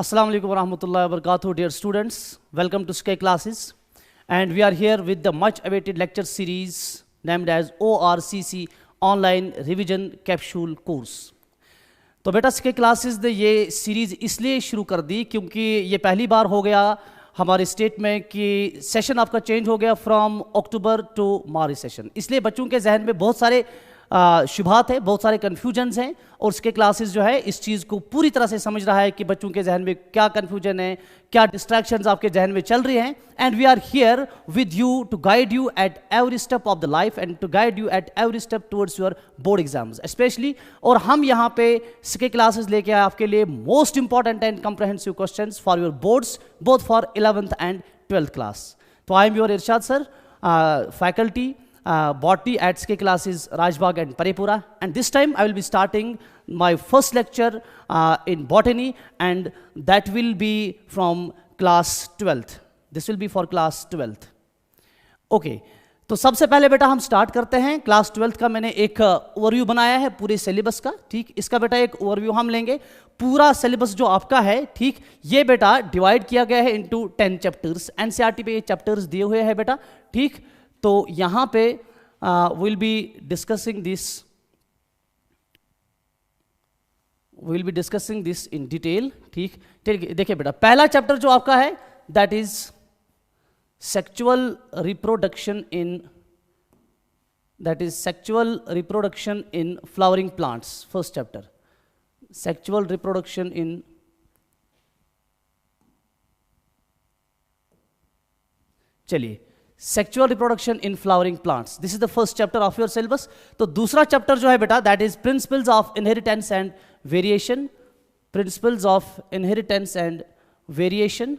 Assalamu alaikum warahmatullahi wabarakatuh, dear students. Welcome to Sky Classes. And we are here with the much awaited lecture series named as ORCC Online Revision Capsule Course. तो बेटा sky classes ने ये series इसलिए शुरू कर दी क्योंकि ये पहली बार हो गया हमारे स्टेट में कि सेशन आपका चेंज हो गया from October to March session. इसलिए बच्चों के जहन में बहुत सारे शुभात है, बहुत सारे कन्फ्यूजन्स हैं और इसके क्लासेस जो है इस चीज़ को पूरी तरह से समझ रहा है कि बच्चों के जहन में क्या कन्फ्यूजन है, क्या डिस्ट्रैक्शंस आपके जहन में चल रही हैं। And we are here with you to guide you at every step of the life and to guide you at every step towards your board exams specially. और हम यहाँ पे इसके क्लासेस लेके आए आपके लिए most important and comprehensive questions for your boards both for 11th and 12th class. तो I am your Irshad sir, faculty botany at Sky Classes Rajbagh and Parepura, and this time I will be starting my first lecture in botany, and that will be from class 12th. This will be for class 12th. Okay, तो सबसे पहले बेटा हम start करते हैं। Class 12th का मैंने एक ओवरव्यू बनाया है पूरे सिलेबस का, ठीक। इसका बेटा एक ओवरव्यू हम लेंगे। पूरा सिलेबस जो आपका है, ठीक, ये बेटा डिवाइड किया गया है इनटू 10 चैप्टर्स। एनसीईआरटी पे ये चैप्टर्स दिए हुए हैं बेटा, ठीक। तो यहाँ पे we'll be discussing this in detail, ठीक। देखिए बेटा, पहला चैप्टर जो आपका है that is sexual reproduction in flowering plants. First chapter, sexual reproduction in चलिए sexual reproduction in flowering plants, this is the first chapter of your syllabus. तो दूसरा चैप्टर जो है बेटा that is principles of inheritance and variation, principles of inheritance and variation,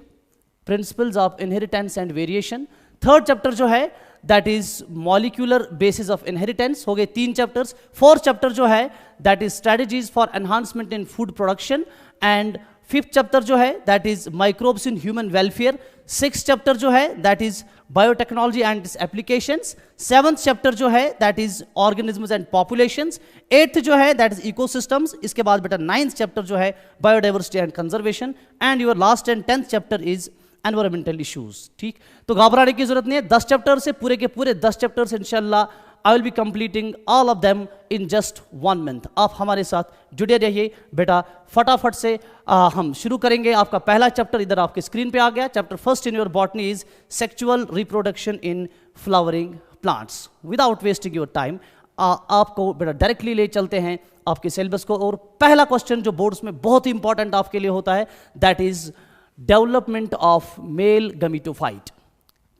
principles of inheritance and variation. Third chapter जो है that is molecular basis of inheritance. हो गए 3 chapters. Fourth chapter जो है that is strategies for enhancement in food production, and fifth chapter जो है that is microbes in human welfare. Sixth chapter जो है that is biotechnology and it's applications. Seventh chapter जो है that is organisms and populations. Eighth जो है that is ecosystems. इसके बाद बेटा 9th चैप्टर जो है biodiversity and conservation, and your last and 10th chapter is environmental issues, ठीक। तो घबराने की जरूरत नहीं है, 10 चैप्टर से पूरे के पूरे 10 चैप्टर से इंशाल्लाह I will be completing all of them in just 1 month। आप हमारे साथ जुड़े रहिए बेटा। फटाफट से हम शुरू करेंगे। आपका पहला चैप्टर इधर आपके स्क्रीन पे आ गया। Chapter first in your botany is sexual reproduction in flowering plants. Without wasting your time आपको बेटा डायरेक्टली ले चलते हैं आपके सिलेबस को। और पहला क्वेश्चन जो बोर्ड्स में बहुत ही इंपॉर्टेंट आपके लिए होता है that is development of male gametophyte,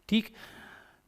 ठीक।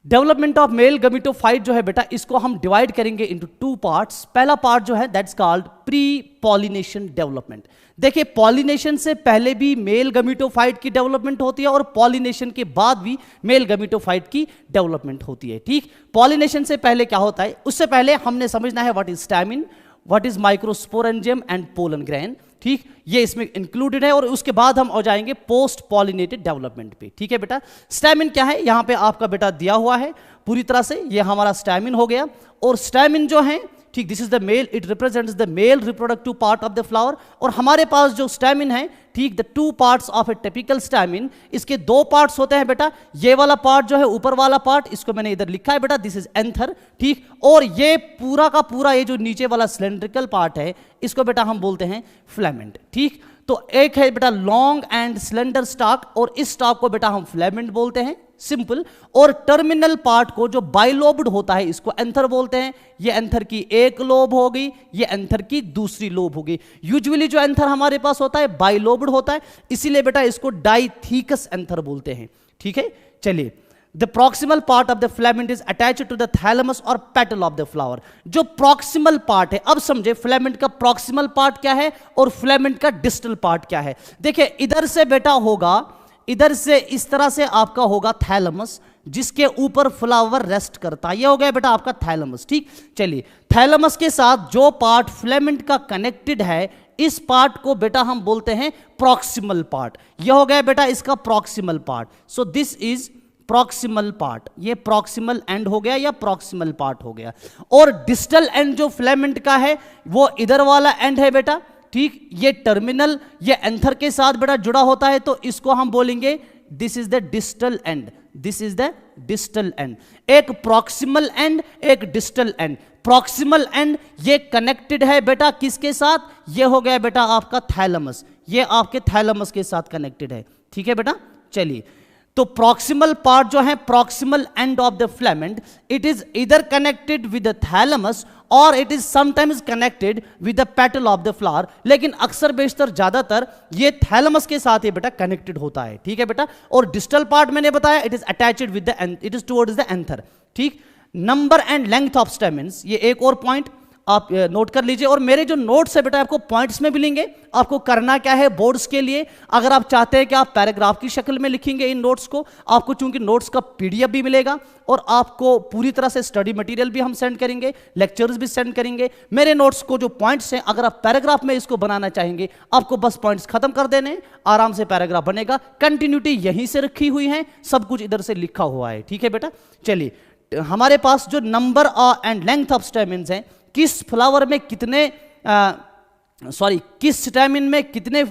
डेवलपमेंट ऑफ मेल गमीटोफाइट जो है बेटा इसको हम डिवाइड करेंगे इनटू 2 पार्ट्स। पहला पार्ट जो है that's called pre pollination development. देखिए पॉलिनेशन से पहले भी मेल गमीटोफाइट की डेवलपमेंट होती है और पॉलिनेशन के बाद भी मेल गमीटोफाइट की डेवलपमेंट होती है, ठीक। पॉलिनेशन से पहले क्या होता है, उससे पहले हमने समझना है what is stamen, what is microsporangium and pollen grain, ठीक। ये इसमें इंक्लूडेड है। और उसके बाद हम आ जाएंगे पोस्ट पॉलिनेटेड डेवलपमेंट पे, ठीक है बेटा। स्टैमिन क्या है यहां पे आपका बेटा दिया हुआ है पूरी तरह से, ये हमारा स्टैमिन हो गया। और स्टैमिन जो है, ठीक, this is the male, it represents the male reproductive part of the flower. और हमारे पास जो स्टैमिन है, ठीक, the 2 parts of a typical stamen, इसके 2 parts होते हैं बेटा। ये वाला पार्ट जो है ऊपर वाला पार्ट, इसको मैंने इधर लिखा है बेटा, दिस इज एंथर, ठीक। और ये पूरा का पूरा ये जो नीचे वाला सिलेंड्रिकल पार्ट है इसको बेटा हम बोलते हैं फिलामेंट, ठीक। तो एक है बेटा लॉन्ग एंड सिलेंडर स्टॉक, और इस स्टॉक को बेटा हम फिलामेंट बोलते हैं, सिंपल। और टर्मिनल पार्ट को जो बाइलोब्ड होता है इसको एंथर बोलते हैं। ये एंथर की एक लोब होगी, ये एंथर की दूसरी लोब होगी। यूजुअली जो एंथर हमारे पास होता है बाइलोब्ड होता है, इसीलिए बेटा इसको डाइथीकस एंथर बोलते हैं, ठीक है। चलिए, the proximal part of the filament is attached to the thalamus और पेटल ऑफ द फ्लावर। जो प्रॉक्सिमल पार्ट है, अब समझे फिलामेंट का प्रॉक्सिमल पार्ट क्या है और फिलामेंट का डिस्टल पार्ट क्या है। देखिए इधर से बेटा होगा, इधर से इस तरह से आपका होगा थैलेमस, जिसके ऊपर फ्लावर रेस्ट करता है। ये हो गया बेटा आपका थैलेमस, ठीक। चलिए, थैलेमस के साथ जो पार्ट फिलामेंट का कनेक्टेड है इस पार्ट को बेटा हम बोलते हैं प्रॉक्सिमल पार्ट। ये हो गया बेटा इसका proximal part. So this is proximal part, ये प्रॉक्सिमल एंड हो गया या प्रॉक्सिमल पार्ट हो गया। और डिस्टल एंड जो फिलामेंट का है वो इधर वाला एंड है बेटा, ठीक, ये टर्मिनल ये एंथर के साथ बेटा जुड़ा होता है, तो इसको हम बोलेंगे this is the distal end, this is the distal end. एक प्रॉक्सिमल एंड, एक डिस्टल एंड। प्रॉक्सिमल एंड ये कनेक्टेड है बेटा किसके साथ, ये हो गया बेटा आपका थैलेमस, ये आपके थैलेमस के साथ कनेक्टेड है, ठीक है बेटा। चलिए, तो प्रॉक्सिमल पार्ट जो है, proximal end of the filament, it is इधर कनेक्टेड विद द थैलेमस और it is sometimes connected with the petal of the flower, लेकिन अक्सर बेशतर ज्यादातर ये थैलेमस के साथ ही बेटा कनेक्टेड होता है, ठीक है बेटा। और डिस्टल पार्ट मैंने बताया it is attached with the, it is towards the anther, ठीक। Number and length of stamens, ये एक और पॉइंट आप नोट कर लीजिए। और मेरे जो नोट्स है बेटा आपको पॉइंट्स में मिलेंगे। आपको करना क्या है बोर्ड्स के लिए, अगर आप चाहते हैं कि आप पैराग्राफ की शक्ल में लिखेंगे इन नोट्स को, आपको चूंकि नोट्स का पीडीएफ भी मिलेगा और आपको पूरी तरह से स्टडी मटेरियल भी हम सेंड करेंगे, लेक्चर्स भी सेंड करेंगे। मेरे नोट्स को जो पॉइंट्स हैं, अगर आप पैराग्राफ में इसको बनाना चाहेंगे, आपको बस पॉइंट्स खत्म कर देने, आराम से पैराग्राफ बनेगा। कंटिन्यूटी यहीं से रखी हुई है, सब कुछ इधर से लिखा हुआ है, ठीक है बेटा। चलिए, हमारे पास जो नंबर एंड लेंथ ऑफ स्टेमिन्स हैं, किस फ्लावर में कितने किस स्टेमिन में कितने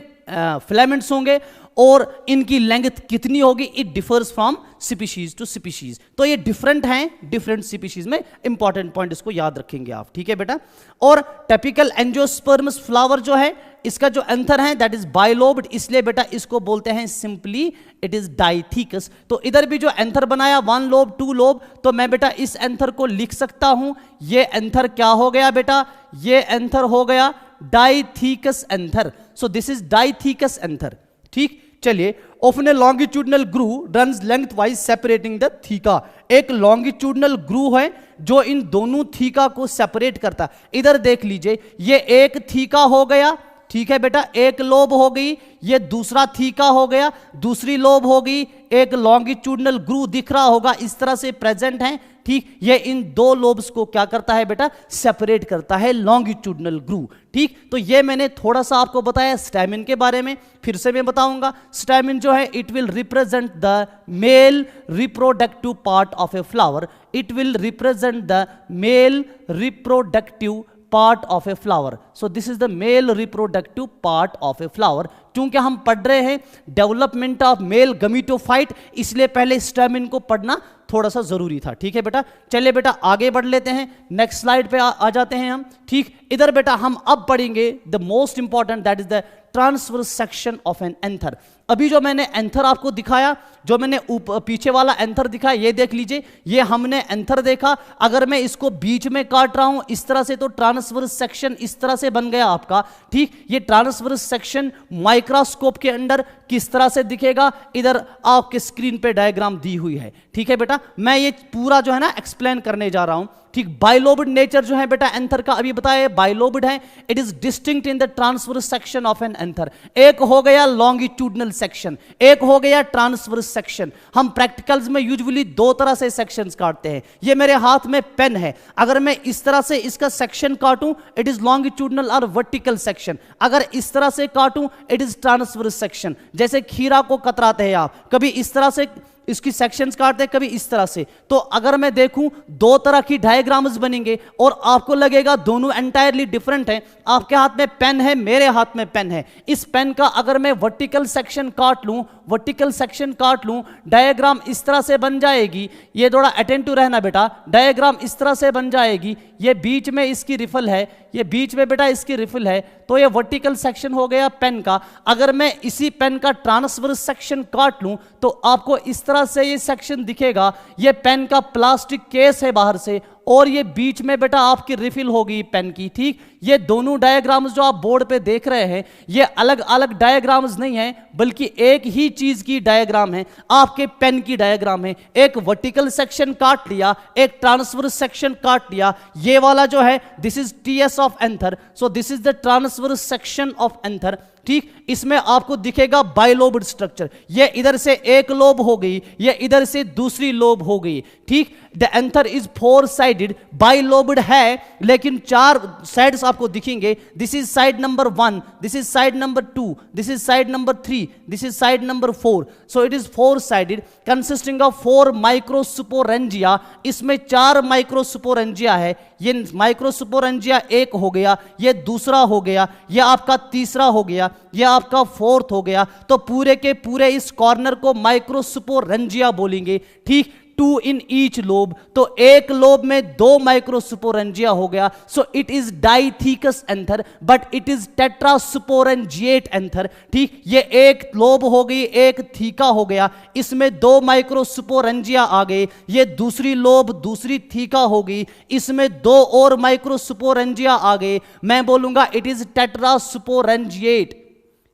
फिलामेंट्स होंगे और इनकी लेंथ कितनी होगी, it differs from species to species. तो ये डिफरेंट हैं डिफरेंट स्पीशीज में, इंपॉर्टेंट पॉइंट इसको याद रखेंगे आप, ठीक है बेटा। और टिपिकल एंजियोस्पर्म्स फ्लावर जो है, इसका जो एंथर है दैट इज बाइलोब्ड, इसलिए बेटा इसको बोलते हैं सिंपली इट इज डाइथिकस। तो इधर भी जो एंथर बनाया 1 लोब 2 लोब, तो मैं बेटा इस एंथर को लिख सकता हूं, ये एंथर क्या हो गया बेटा, ये एंथर हो गया डाइथिकस anther. So this is डाइथिकस anther, ठीक। चलिए, often A longitudinal groove runs length wise separating the theca. एक लॉन्गिट्यूडनल ग्रूव है जो इन दोनों थीका को सेपरेट करता है। इधर देख लीजिए, ये एक थीका हो गया, ठीक है बेटा, एक लोब हो गई, ये दूसरा थीका हो गया, दूसरी लोब हो गई, एक लॉन्गिट्यूडनल ग्रूव दिख रहा होगा, इस तरह से प्रेजेंट है, ठीक। ये इन दो लोब्स को क्या करता है बेटा, सेपरेट करता है, लॉन्गिट्यूडनल ग्रूव, ठीक। तो ये मैंने थोड़ा सा आपको बताया स्टैमिन के बारे में, फिर से मैं बताऊंगा। स्टैमिन जो है it will represent the male reproductive part of a flower, it will represent the male reproductive part of a flower. So this is the male reproductive part of a flower. क्योंकि हम पढ़ रहे हैं development of male gametophyte, इसलिए पहले stamen को पढ़ना थोड़ा सा जरूरी था, ठीक है बेटा। चलिए बेटा आगे बढ़ लेते हैं, नेक्स्ट स्लाइड पे आ जाते हैं हम, ठीक। इधर बेटा हम अब पढ़ेंगे the most important that is the transverse section of an anther. अभी जो मैंने एंथर आपको दिखाया, जो मैंने पीछे वाला एंथर दिखाया, ये देख लीजिए, ये हमने एंथर देखा। अगर मैं इसको बीच में काट रहा हूं इस तरह से, तो ट्रांसवर्स सेक्शन इस तरह से बन गया आपका, ठीक। ये ट्रांसवर्स सेक्शन माइक्रोस्कोप के अंदर किस तरह से दिखेगा, इधर आपके स्क्रीन पे डायग्राम दी हुई है, ठीक है बेटा। मैं ये पूरा जो है ना एक्सप्लेन करने जा रहा हूं, ठीक। बाइलोब्ड नेचर जो है बेटा एंथर का अभी बताया, बाइलोब्ड है, it is distinct in the transverse section of an anther. एक हो गया लॉन्गिट्यूडनल सेक्शन, एक हो गया ट्रांसवर्स सेक्शन। हम प्रैक्टिकल्स में यूजुअली दो तरह से सेक्शंस काटते हैं। ये मेरे हाथ में पेन है, अगर मैं इस तरह से इसका सेक्शन काटूं इट इज लॉन्गिट्यूडनल और वर्टिकल सेक्शन, अगर इस तरह से काटूं इट इज ट्रांसवर्स सेक्शन। जैसे खीरा को कतराते हैं आप, कभी इस तरह से इसकी सेक्शंस काटते हैं, कभी इस तरह से। तो अगर मैं देखूं दो तरह की डायग्राम्स बनेंगे और आपको लगेगा दोनों एंटायरली डिफरेंट हैं। आपके हाथ में पेन है, मेरे हाथ में पेन है, इस पेन का अगर मैं वर्टिकल सेक्शन काट लूं, वर्टिकल सेक्शन काट लूं, डायग्राम इस तरह से बन जाएगी। ये थोड़ा अटेंटिव रहना बेटा, डायग्राम इस तरह से बन जाएगी। ये बीच में इसकी रिफल है, ये बीच में बेटा इसकी रिफल है, तो ये वर्टिकल सेक्शन हो गया पेन का। अगर मैं इसी पेन का ट्रांसवर्स सेक्शन काट लूं तो आपको इस तरह से ये सेक्शन दिखेगा। ये पेन का प्लास्टिक केस है बाहर से, और ये बीच में बेटा आपकी रिफिल होगी पेन की, ठीक। ये दोनों डायग्राम्स जो आप बोर्ड पे देख रहे हैं, ये अलग अलग डायग्राम्स नहीं है, बल्कि एक ही चीज की डायग्राम है, आपके पेन की डायग्राम है। एक वर्टिकल सेक्शन काट लिया, एक ट्रांसवर्स सेक्शन काट लिया। ये वाला जो है this is TS of anther, so this is the transverse section of anther, ठीक। इसमें आपको दिखेगा बाइलोब्ड स्ट्रक्चर। ये इधर से एक लोब हो गई, ये इधर से दूसरी लोब हो गई, ठीक। The anther is 4 sided, bilobed है लेकिन 4 साइड्स आपको दिखेंगे। This is side number 1, this is side number 2, this is side number 3, this is side number 4। So it is 4 sided consisting of 4 microsporangia. इसमें 4 माइक्रोस्पोरेंजिया है। ये माइक्रोस्पोरेंजिया एक हो गया, ये दूसरा हो गया, ये आपका तीसरा हो गया, ये आपका फोर्थ हो गया, तो पूरे के पूरे इस कॉर्नर को माइक्रोस्पोरेंजिया बोलेंगे, ठीक। 2 इन ईच लोब, तो एक लोब में 2 माइक्रोस्पोरेंजिया हो गया, so it is dithecous anther, but it is tetrasporangiate anther, ठीक। ये एक लोब हो गई, एक थीका हो गया, इसमें 2 माइक्रोस्पोरेंजिया आ गए, ये दूसरी लोब, दूसरी थीका हो गई, इसमें 2 और माइक्रोस्पोरेंजिया आ गए, मैं बोलूंगा इट इज टेट्रास्पोरेंजिएट,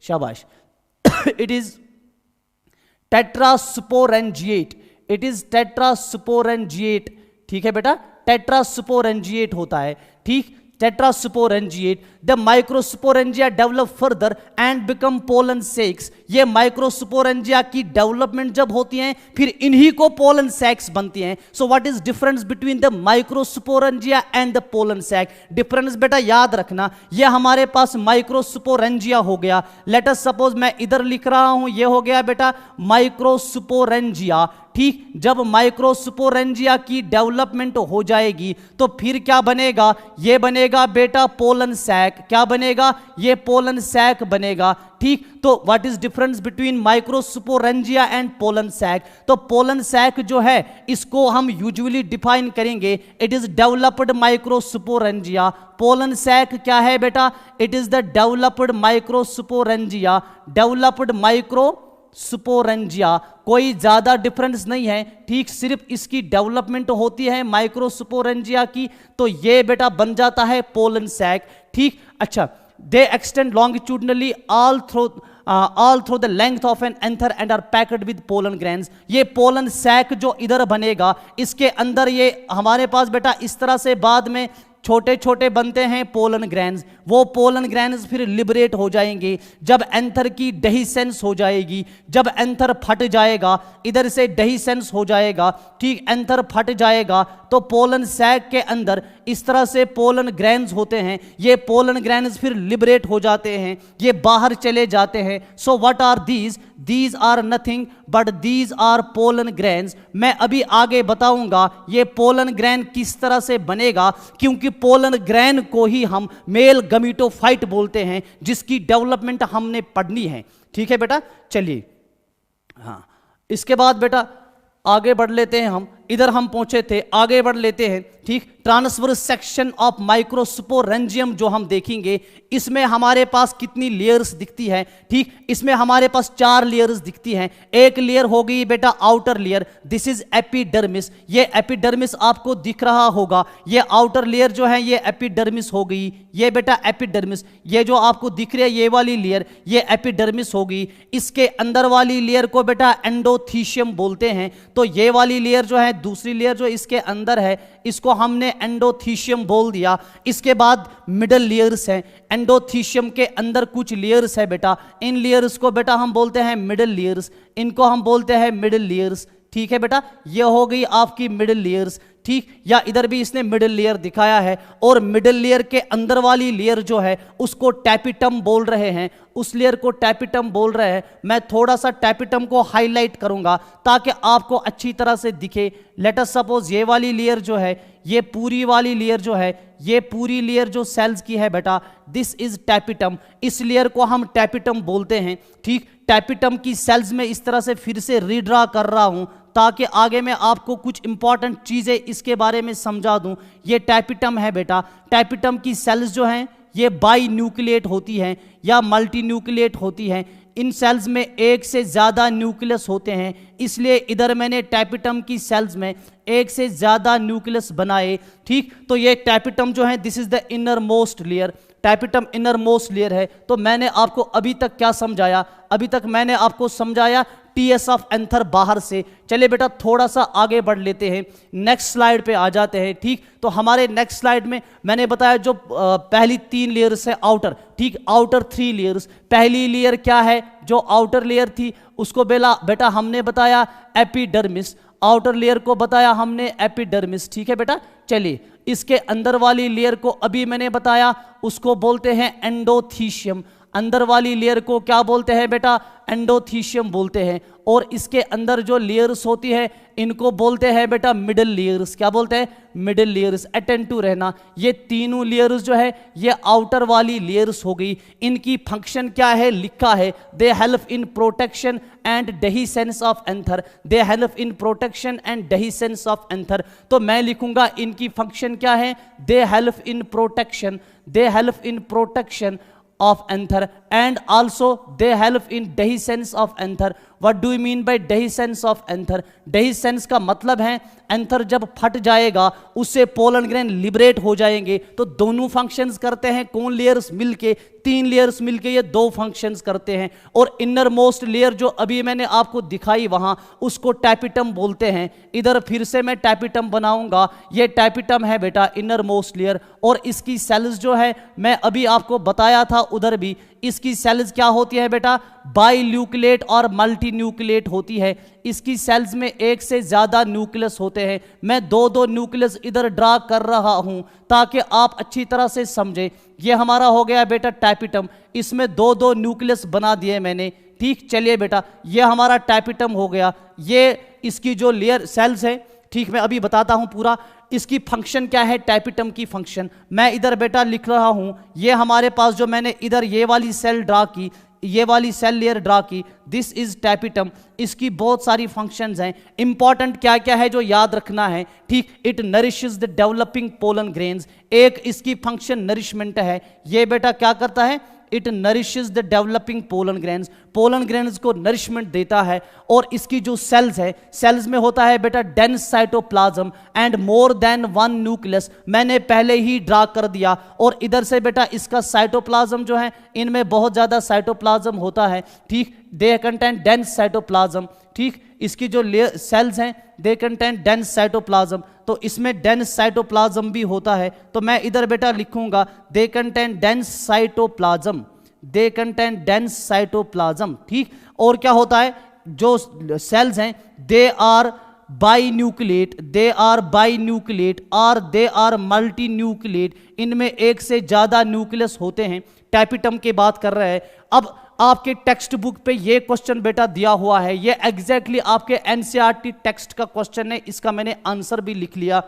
शाबाश। It is tetrasporangiate, it is tetrasporangiate, ठीक है बेटा, टेट्रास्पोरेंजिएट होता है, ठीक। Tetrasporangiate, the microsporangia develop further and become pollen sacs, ये माइक्रोस्पोरेंजिया की डेवलपमेंट जब होती है फिर इन्हीं को पोलन सेक्स बनती हैं। So what is difference between the microsporangia and the pollen sac? Difference बेटा याद रखना, ये हमारे पास माइक्रोस्पोरेंजिया हो गया, लेट अस सपोज मैं इधर लिख रहा हूं, ये हो गया बेटा माइक्रोस्पोरेंजिया, ठीक। जब माइक्रोस्पोरेंजिया की डेवलपमेंट हो जाएगी तो फिर क्या बनेगा? ये बनेगा बेटा पोलन सैक, क्या बनेगा? ये पोलन सैक बनेगा, ठीक। तो what is difference between microsporangia and pollen sac? तो पोलन सैक जो है इसको हम यूजुअली डिफाइन करेंगे, it is developed microsporangia. Pollen sac क्या है बेटा? It is the developed microsporangia, developed microsporangia, कोई ज्यादा डिफरेंस नहीं है, ठीक। सिर्फ इसकी डेवलपमेंट होती है माइक्रोस्पोरेंजिया की, तो ये बेटा बन जाता है पोलन सैक, ठीक। अच्छा, they extend longitudinally all through the length of an anther and are packed with pollen grains. ये पोलन सैक जो इधर बनेगा, इसके अंदर ये हमारे पास बेटा इस तरह से बाद में छोटे छोटे बनते हैं पोलन ग्रेन्स, वो पोलन ग्रेन्स फिर लिबरेट हो जाएंगे जब एंथर की डेहिसेंस हो जाएगी, जब एंथर फट जाएगा, इधर से डेहिसेंस हो जाएगा, ठीक। एंथर फट जाएगा तो पोलन सैक के अंदर इस तरह से पोलन ग्रेन्स होते हैं, ये पोलन ग्रेन्स फिर लिबरेट हो जाते हैं, ये बाहर चले जाते हैं। So what are these? These are nothing but these are pollen grains. मैं अभी आगे बताऊंगा ये पोलन ग्रेन किस तरह से बनेगा, क्योंकि पोलन ग्रेन को ही हम मेल गमीटोफाइट बोलते हैं, जिसकी डेवलपमेंट हमने पढ़नी है, ठीक है बेटा। चलिए, हाँ, इसके बाद बेटा आगे बढ़ लेते हैं हम, इधर हम पहुंचे थे, आगे बढ़ लेते हैं, ठीक। ट्रांसवर्स सेक्शन ऑफ माइक्रोस्पोरेंजियम जो हम देखेंगे, इसमें हमारे पास कितनी लेयर्स दिखती है, ठीक। इसमें हमारे पास 4 लेयर्स दिखती हैं। एक लेयर हो गई बेटा outer layer, this is epidermis, ये एपिडर्मिस आपको दिख रहा होगा, ये आउटर लेयर जो है ये एपिडर्मिस हो गई, ये बेटा एपिडर्मिस, ये जो आपको दिख रही है ये वाली लेयर ये एपिडर्मिस हो गई। इसके अंदर वाली लेयर को बेटा एंडोथीशियम बोलते हैं, तो ये वाली लेयर जो है, दूसरी लेयर जो इसके अंदर है, इसको हमने एंडोथीशियम बोल दिया। इसके बाद मिडल लेयर्स हैं, एंडोथीशियम के अंदर कुछ लेयर्स है बेटा, इन लेयर्स को बेटा हम बोलते हैं मिडल लेयर्स, इनको हम बोलते हैं मिडल लेयर्स, ठीक है बेटा। ये हो गई आपकी मिडल लेयर्स, ठीक। या इधर भी इसने मिडल लेयर दिखाया है, और मिडल लेयर के अंदर वाली लेयर जो है उसको टैपिटम बोल रहे हैं, उस लेयर को टैपिटम बोल रहे हैं। मैं थोड़ा सा टैपिटम को हाईलाइट करूंगा ताकि आपको अच्छी तरह से दिखे। लेट अस सपोज ये वाली लेयर जो है, ये पूरी वाली लेयर जो है, ये पूरी लेयर जो सेल्स की है बेटा, दिस इज टैपिटम, इस लेयर को हम टैपिटम बोलते हैं, ठीक। टैपिटम की सेल्स में इस तरह से फिर से रीड्रा कर रहा हूं ताकि आगे मैं आपको कुछ इंपॉर्टेंट चीजें इसके बारे में समझा दूं। ये टैपिटम है बेटा, टैपिटम की सेल्स जो हैं ये बाई न्यूक्लिएट होती हैं या मल्टी न्यूक्लिएट होती हैं। इन सेल्स में एक से ज़्यादा न्यूक्लियस होते हैं, इसलिए इधर मैंने टैपिटम की सेल्स में एक से ज़्यादा न्यूक्लियस बनाए, ठीक। तो ये टैपिटम जो है this is the inner most layer, tapetum inner most layer है। तो मैंने आपको अभी तक क्या समझाया? अभी तक मैंने आपको समझाया टीएस ऑफ एंथर बाहर से। चलिए बेटा थोड़ा सा आगे बढ़ लेते हैं, नेक्स्ट स्लाइड पे आ जाते हैं, ठीक। तो हमारे नेक्स्ट स्लाइड में मैंने बताया जो पहली 3 लेयर्स है आउटर, ठीक, आउटर 3 लेयर्स। पहली लेयर क्या है? जो आउटर लेयर थी उसको बेटा हमने बताया एपिडर्मिस, आउटर लेयर को बताया हमने एपिडर्मिस, ठीक है बेटा। चलिए इसके अंदर वाली लेयर को अभी मैंने बताया, उसको बोलते हैं एंडोथीशियम। अंदर वाली लेयर को क्या बोलते हैं बेटा, एंडोथीशियम बोलते हैं। और इसके अंदर जो लेयर्स होती है इनको बोलते हैं बेटा मिडल लेयर्स। क्या बोलते हैं, मिडल लेयर्स। अटेंटिव रहना, ये तीनों लेयर्स जो है ये आउटर वाली लेयर्स हो गई। इनकी फंक्शन क्या है, लिखा है, they help in protection and dehiscence of anther. They help in protection and dehiscence of anther. तो मैं लिखूंगा इनकी फंक्शन क्या है, they help in protection, they help in protection of anther and also they help in dehiscence of anther. What do you mean by dehiscence of anther? dehiscence का मतलब है anther जब फट जाएगा उससे पोलन ग्रेन लिबरेट हो जाएंगे। तो दोनों फंक्शंस करते हैं कौन लेयर्स मिलके, तीन लेयर्स मिलके ये दो फंक्शंस करते हैं। और इनर मोस्ट लेयर जो अभी मैंने आपको दिखाई वहां उसको टैपिटम बोलते हैं। इधर फिर से मैं टैपिटम बनाऊंगा, ये टैपिटम है बेटा इनर मोस्ट लेयर। और इसकी सेल्स जो है मैं अभी आपको बताया था उधर भी, इसकी सेल्स क्या होती है बेटा, बाइन्यूक्लिएट और मल्टी न्यूक्लिएट होती है। इसकी सेल्स में एक से ज्यादा न्यूक्लियस होते हैं। मैं दो दो न्यूक्लियस इधर ड्रा कर रहा हूं ताकि आप अच्छी तरह से समझे। ये हमारा हो गया बेटा टैपिटम, इसमें दो दो न्यूक्लियस बना दिए मैंने। ठीक, चलिए बेटा ये हमारा टैपिटम हो गया। ये इसकी जो लेयर सेल्स है, ठीक मैं अभी बताता हूं पूरा। इसकी फंक्शन क्या है, टैपिटम की फंक्शन मैं इधर बेटा लिख रहा हूं। ये हमारे पास जो मैंने इधर ये वाली सेल ड्रा की, ये वाली सेल लेयर ड्रा की, दिस इज टैपिटम। इसकी बहुत सारी फंक्शंस हैं। इंपॉर्टेंट क्या क्या है जो याद रखना है, ठीक, it nourishes the developing pollen grains. एक इसकी फंक्शन नरिशमेंट है, ये बेटा क्या करता है, it nourishes the developing pollen grains, pollen grains को नरिशमेंट देता है। और इसकी जो सेल्स है, सेल्स में होता है बेटा dense cytoplasm and more than one nucleus, मैंने पहले ही ड्रा कर दिया। और इधर से बेटा इसका साइटोप्लाज्म जो है इनमें बहुत ज्यादा साइटोप्लाज्म होता है। ठीक, दे कंटेन डेंस साइटोप्लाज्म। ठीक, इसकी जो सेल्स हैं दे कंटेन डेंस साइटोप्लाज्म, तो इसमें डेंस साइटोप्लाज्म भी होता है। तो मैं इधर बेटा लिखूंगा they contain dense cytoplasm, they contain dense cytoplasm. ठीक, और क्या होता है, जो सेल्स हैं दे आर बाइन्यूक्लिएट, दे आर बाइन्यूक्लिएट और दे आर मल्टी न्यूक्लिएट। इनमें एक से ज्यादा न्यूक्लियस होते हैं। टैपिटम की बात कर रहे हैं। अब आपके टेक्स्ट बुक पे ये क्वेश्चन बेटा दिया हुआ है, ये एग्जैक्टली आपके एनसीईआरटी टेक्स्ट का क्वेश्चन है, इसका मैंने आंसर भी लिख लिया।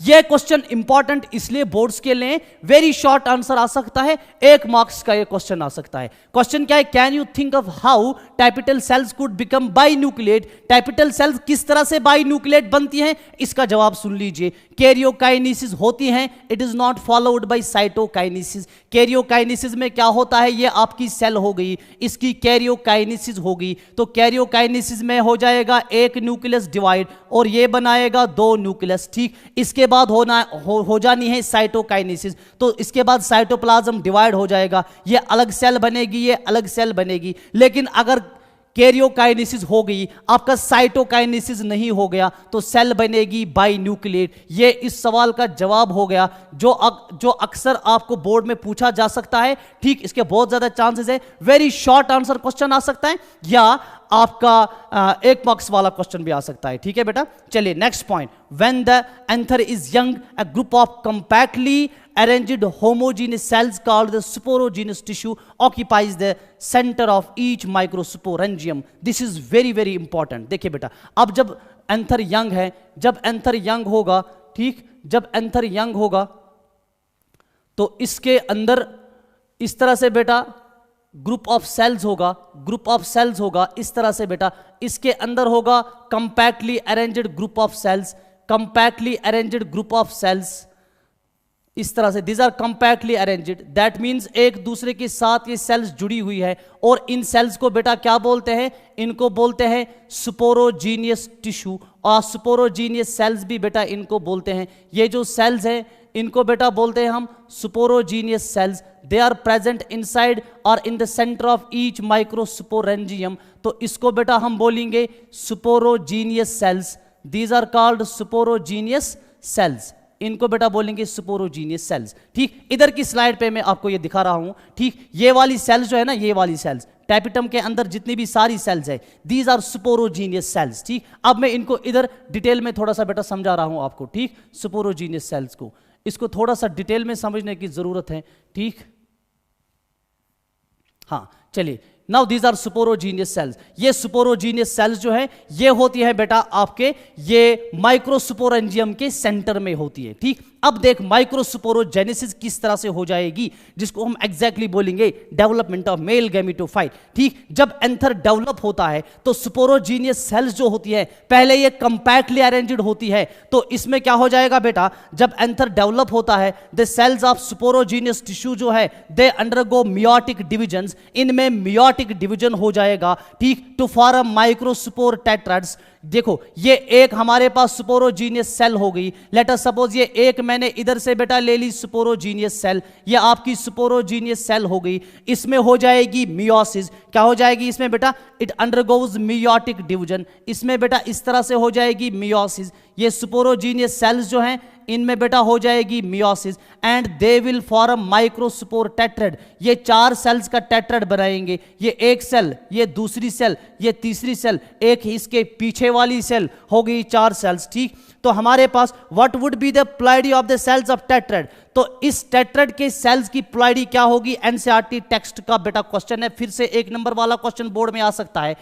ये क्वेश्चन इंपॉर्टेंट इसलिए बोर्ड्स के लिए, वेरी शॉर्ट आंसर आ सकता है, 1 मार्क्स का ये क्वेश्चन आ सकता है। क्वेश्चन क्या है, can you think of how tapetal cells could become binucleate. Tapetal cells किस तरह से बाइन्यूक्लिएट बनती हैं, इसका जवाब सुन लीजिए। कैरियोकाइनेसिस होती हैं, it is not followed by cytokinesis. Karyokinesis में क्या होता है, ये आपकी सेल हो गई, इसकी कैरियोकाइनेसिस हो गई। तो कैरियोकाइनेसिस में हो जाएगा एक न्यूक्लियस डिवाइड और ये बनाएगा 2 न्यूक्लियस। ठीक, इसके बाद हो जानी है साइटोकाइनेसिस, तो इसके बाद साइटोप्लाज्म डिवाइड हो जाएगा, ये अलग सेल बनेगी, ये अलग सेल बनेगी। लेकिन अगर कैरियोकाइनेसिस हो गई, आपका साइटोकाइनेसिस नहीं हो गया, तो सेल बनेगी बाइन्यूक्लिएट। ये इस सवाल का जवाब हो गया जो अक्सर आपको बोर्ड में पूछा जा सकता है। ठीक, इसके बहुत ज्यादा चांसेस है, वेरी शॉर्ट आंसर क्वेश्चन आ सकता है या आपका 1 मार्क्स वाला क्वेश्चन भी आ सकता है। ठीक है बेटा, चलिए next point. When the anther is young, a group of compactly arranged homogeneous cells called the sporogenous tissue occupies the center of each microsporangium. This is very very important. देखिए बेटा, अब जब एंथर यंग है, जब anther young होगा, ठीक, जब anther young होगा तो इसके अंदर इस तरह से बेटा ग्रुप ऑफ सेल्स होगा, ग्रुप ऑफ सेल्स होगा इस तरह से बेटा। इसके अंदर होगा compactly arranged group of cells, compactly arranged group of cells इस तरह से, these are compactly arranged. That means एक दूसरे के साथ ये सेल्स जुड़ी हुई है। और इन सेल्स को बेटा क्या बोलते हैं, इनको बोलते हैं स्पोरोजीनियस टिश्यू, और स्पोरोजीनियस सेल्स भी बेटा इनको बोलते हैं। ये जो सेल्स हैं इनको बेटा बोलते हैं हम sporogenous cells. They are present inside और in the centre of each microsporangium. तो इसको बेटा हम बोलेंगे sporogenous cells, these are called sporogenous cells, इनको बेटा बोलेंगे स्पोरोजीनियस सेल्स। ठीक, इधर की स्लाइड पे मैं आपको ये दिखा रहा हूं। ठीक, ये वाली सेल्स जो है ना, ये वाली सेल्स टैपिटम के अंदर जितनी भी सारी सेल्स है, दीज आर स्पोरोजीनियस सेल्स। ठीक, अब मैं इनको इधर डिटेल में थोड़ा सा बेटा समझा रहा हूं आपको। ठीक, स्पोरोजीनियस सेल्स को, इसको थोड़ा सा डिटेल में समझने की जरूरत है। ठीक, हाँ चलिए, नाउ दीज आर सुपोरोजीनियस सेल्स। ये सुपोरोजीनियस सेल्स जो है ये होती है बेटा आपके ये माइक्रोस्पोरेंजियम के सेंटर में होती है। ठीक, अब देख माइक्रोस्पोरोजेनेसिस किस तरह से हो जाएगी, जिसको हम एग्जैक्टली बोलेंगे डेवलपमेंट ऑफ मेल गैमेटोफाइट। ठीक, जब एंथर डेवलप होता है तो सुपोरोजीनियस सेल्स जो होती है पहले ये कंपैक्टली अरेंज्ड होती है, तो इसमें क्या हो जाएगा बेटा, जब एंथर डेवलप होता है द सेल्स ऑफ सुपोरोजीनियस टिश्यू जो है दे अंडरगो मियोटिक डिविजन्स, इनमें मियोटिक डिवीजन हो जाएगा। ठीक, टू फॉर्म माइक्रोस्पोर टेट्राड्स। देखो ये एक हमारे पास सुपोरोजीनियस सेल हो गई, लेट अस सपोज ये एक मैंने इधर से बेटा ले ली सुपोरोजीनियस सेल, ये आपकी सुपोरोजीनियस सेल हो गई, इसमें हो जाएगी मियोसिस। क्या हो जाएगी इसमें बेटा, इट अंडरगोज मियोटिक डिवीजन, इसमें बेटा इस तरह से हो जाएगी मियोसिस। ये सुपोरोजीनियस सेल्स जो हैं इनमें बेटा हो जाएगी meiosis and they will form microspore tetrad. ये 4 सेल्स का टेट्राड बनाएंगे, ये एक सेल, ये दूसरी सेल, ये तीसरी सेल, एक इसके पीछे वाली सेल, हो गई 4 सेल्स। ठीक, तो हमारे पास what would be the ploidy of the cells of tetrad, तो इस टेट्राड के सेल्स की प्लॉइडी क्या होगी, एनसीईआरटी टेक्स्ट का बेटा क्वेश्चन है, फिर से 1 नंबर वाला क्वेश्चन बोर्ड में आ सकता है।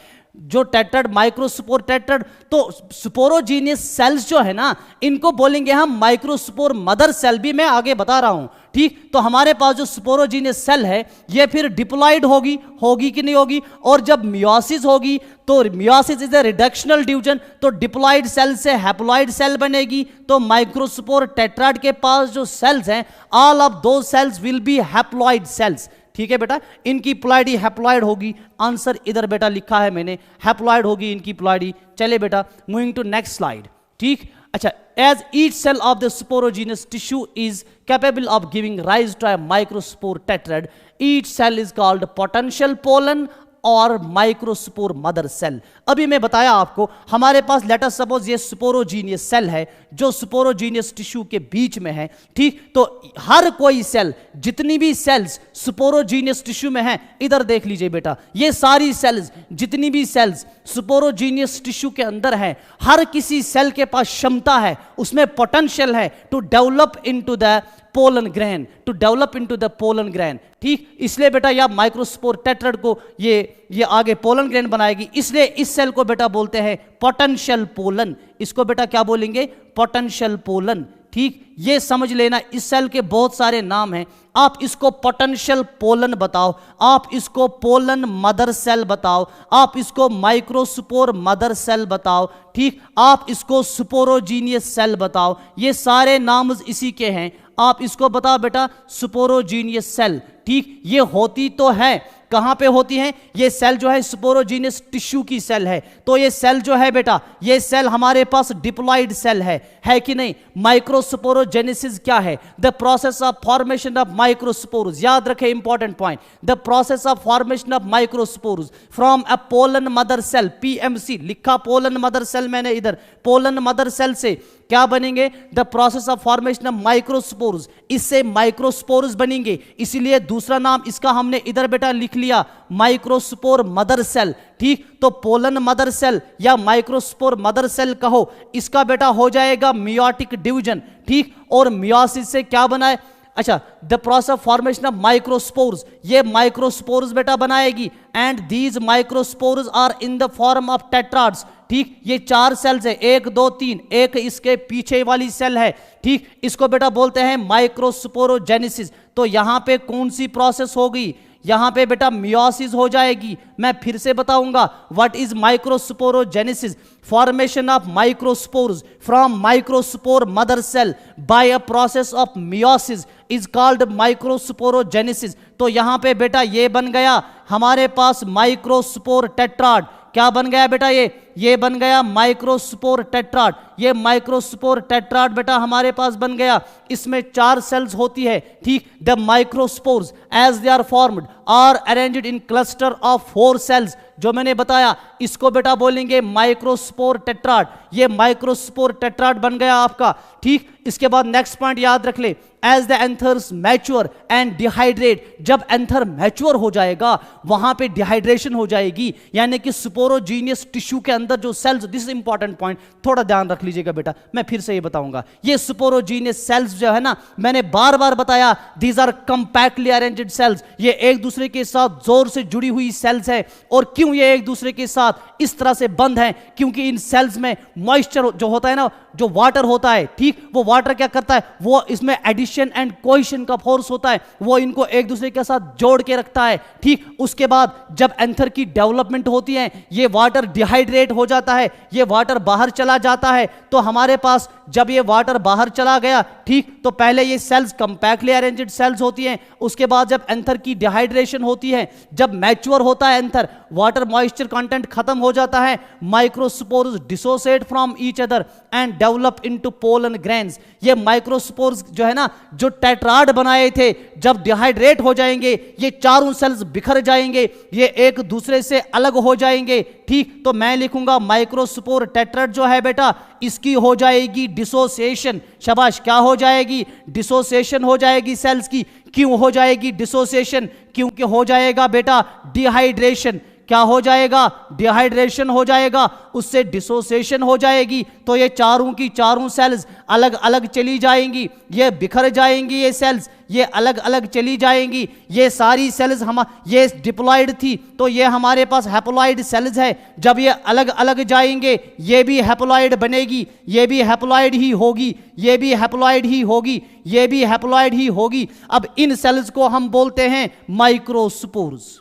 जो टेट्राड माइक्रोस्पोर टेट्राड, तो सुपोरोजीनियस सेल्स जो है ना इनको बोलेंगे हम माइक्रोस्पोर मदर सेल, भी मैं आगे बता रहा हूं। ठीक, तो हमारे पास जो सुपोरोजीनियस सेल है ये फिर डिप्लॉइड होगी कि नहीं होगी, और जब मियोसिस होगी तो meiosis is a reductional division, तो डिप्लॉइड सेल से हैप्लॉइड सेल बनेगी। तो माइक्रोस्पोर टेट्राड के पास जो सेल्स हैं all of those cells will be haploid cells. ठीक है बेटा, इनकी प्लॉइडी हैप्लॉइड होगी, आंसर इधर बेटा लिखा है मैंने, हैप्लॉइड होगी इनकी प्लॉइडी। चले बेटा मूविंग टू नेक्स्ट स्लाइड। ठीक, अच्छा, as each cell of the sporogenous tissue is capable of giving rise to a microspore tetrad, each cell is called potential pollen और माइक्रोस्पोर मदर सेल। अभी मैं बताया आपको हमारे पास लेट अस सपोज ये सुपोरोजीनियस cell है जो सुपोरोजीनियस टिश्यू के बीच में है। ठीक, तो हर कोई सेल, जितनी भी सेल्स सुपोरोजीनियस टिश्यू में है, इधर देख लीजिए बेटा, ये सारी सेल्स, जितनी भी सेल्स सुपोरोजीनियस टिश्यू के अंदर है, हर किसी सेल के पास क्षमता है, उसमें पोटेंशियल है to develop into the pollen grain, to develop into the pollen grain. ठीक, इसलिए बेटा या माइक्रोस्पोर टेट्राड को ये आगे पोलन ग्रेन बनाएगी, इसलिए इस सेल को बेटा बोलते हैं पोटेंशियल पोलन। इसको बेटा क्या बोलेंगे, पोटेंशियल पोलन। ठीक, ये समझ लेना, इस सेल के बहुत सारे नाम हैं, आप इसको पोटेंशियल पोलन बताओ, आप इसको पोलन मदर सेल बताओ, आप इसको माइक्रोस्पोर मदर सेल बताओ। ठीक, आप इसको सुपोरोजीनियस सेल बताओ, ये सारे नाम इसी के हैं। आप इसको बताओ बेटा सुपोरोजीनियस सेल। ठीक, ये होती तो है, कहां पे होती हैं, ये सेल जो है सुपोरोजीनियस टिश्यू की सेल है, तो ये सेल जो है बेटा, ये सेल हमारे पास डिप्लॉइड सेल है कि नहीं। माइक्रोस्पोरोजेनेसिस क्या है, the process of formation of microspores, याद रखें important point, the process of formation of microspores from a pollen mother cell, PMC लिखा, पोलन मदर सेल मैंने इधर, पोलन मदर सेल से क्या बनेंगे, the process of formation of microspores, इससे microspores बनेंगे, इसीलिए दूसरा नाम इसका हमने इधर बेटा लिख लिया, माइक्रोस्पोर मदर सेल। ठीक, तो पोलन मदर सेल या माइक्रोस्पोर मदर सेल कहो, इसका बेटा हो जाएगा मियोटिक डिवीजन। ठीक, और मियोसिस से क्या बनाए, अच्छा, the process of formation of microspores, ये माइक्रोस्पोर्स बेटा बनाएगी, and these microspores are in the form of tetrads. ठीक, ये 4 सेल्स है, 1 2 3, एक इसके पीछे वाली सेल है। ठीक, इसको बेटा बोलते हैं माइक्रोस्पोरोजेनेसिस। तो यहां पे कौन सी प्रोसेस होगी, यहां पे बेटा मियोसिस हो जाएगी। मैं फिर से बताऊंगा, what is microsporogenesis, formation of microspores from microspore mother cell by a process of meiosis is called microsporogenesis. तो यहां पे बेटा ये बन गया हमारे पास माइक्रोस्पोर टेट्राड। क्या बन गया बेटा, ये बन गया माइक्रोस्पोर टेट्राड। ये माइक्रोस्पोर टेट्राड बेटा हमारे पास बन गया, इसमें 4 सेल्स होती है। ठीक, the microspores as they are formed are arranged in cluster of 4 cells, जो मैंने बताया इसको बेटा बोलेंगे माइक्रोस्पोर टेट्राड। ये माइक्रोस्पोर टेट्राड बन गया आपका। ठीक, इसके बाद नेक्स्ट पॉइंट याद रख ले, as the anthers mature and dehydrate, जब एंथर मैच्योर हो जाएगा वहां पे डिहाइड्रेशन हो जाएगी, यानी कि सुपोरोजीनियस टिश्यू के अंदर अंदर जो cells, this is important point, थोड़ा ध्यान रख लीजिएगा बेटा, मैं फिर से ये बताऊंगा। ये स्पोरोजीनियस सेल्स जो है ना, मैंने बार बार बताया, these are compactly arranged cells, ये एक दूसरे के साथ जोर से जुड़ी हुई सेल्स है। और क्यों ये एक दूसरे के साथ इस तरह से बंद है? क्योंकि इन सेल्स में मॉइस्चर जो होता है ना, जो वाटर होता है, ठीक, वो वाटर क्या करता है, वो इसमें एडिशन एंड कोहेशन का फोर्स होता है, वो इनको एक दूसरे के साथ जोड़ के रखता है, ठीक। उसके बाद जब एंथर की डेवलपमेंट होती है, ये वाटर डिहाइड्रेट हो जाता है, ये वाटर बाहर चला जाता है। तो हमारे पास जब ये वाटर बाहर चला गया, ठीक, तो पहले ये सेल्स कंपैक्टली अरेंज्ड सेल्स होती हैं, उसके बाद जब एंथर की डिहाइड्रेशन होती है, जब मैच्योर होता है एंथर, वाटर मॉइस्चर कंटेंट खत्म हो जाता है, microspores dissociate from each other and develop into pollen grains. ये माइक्रोस्पोर्स जो है ना, जो टेट्राड बनाए थे, जब डिहाइड्रेट हो जाएंगे, ये चारों सेल्स बिखर जाएंगे, ये एक दूसरे से अलग हो जाएंगे, ठीक। तो मैं लिखूंगा माइक्रोस्पोर टेट्राड जो है बेटा, इसकी हो जाएगी डिसोसिएशन। शाबाश, क्या हो जाएगी? डिसोसिएशन हो जाएगी सेल्स की। क्यों हो जाएगी डिसोसिएशन? क्योंकि हो जाएगा बेटा डिहाइड्रेशन। क्या हो जाएगा? डिहाइड्रेशन हो जाएगा, उससे डिसोसिएशन हो जाएगी। तो ये चारों की चारों सेल्स अलग अलग चली जाएंगी, ये बिखर जाएंगी, ये सेल्स ये अलग अलग चली जाएंगी। ये सारी सेल्स ये डिप्लॉइड थी, तो ये हमारे पास हैप्लॉइड सेल्स है। जब ये अलग अलग जाएंगे, ये भी हैप्लॉइड बनेगी, ये भी हैप्लॉइड ही होगी, ये भी हैप्लॉइड ही होगी, ये भी हैप्लॉइड ही होगी। अब इन सेल्स को हम बोलते हैं माइक्रोस्पोर्स।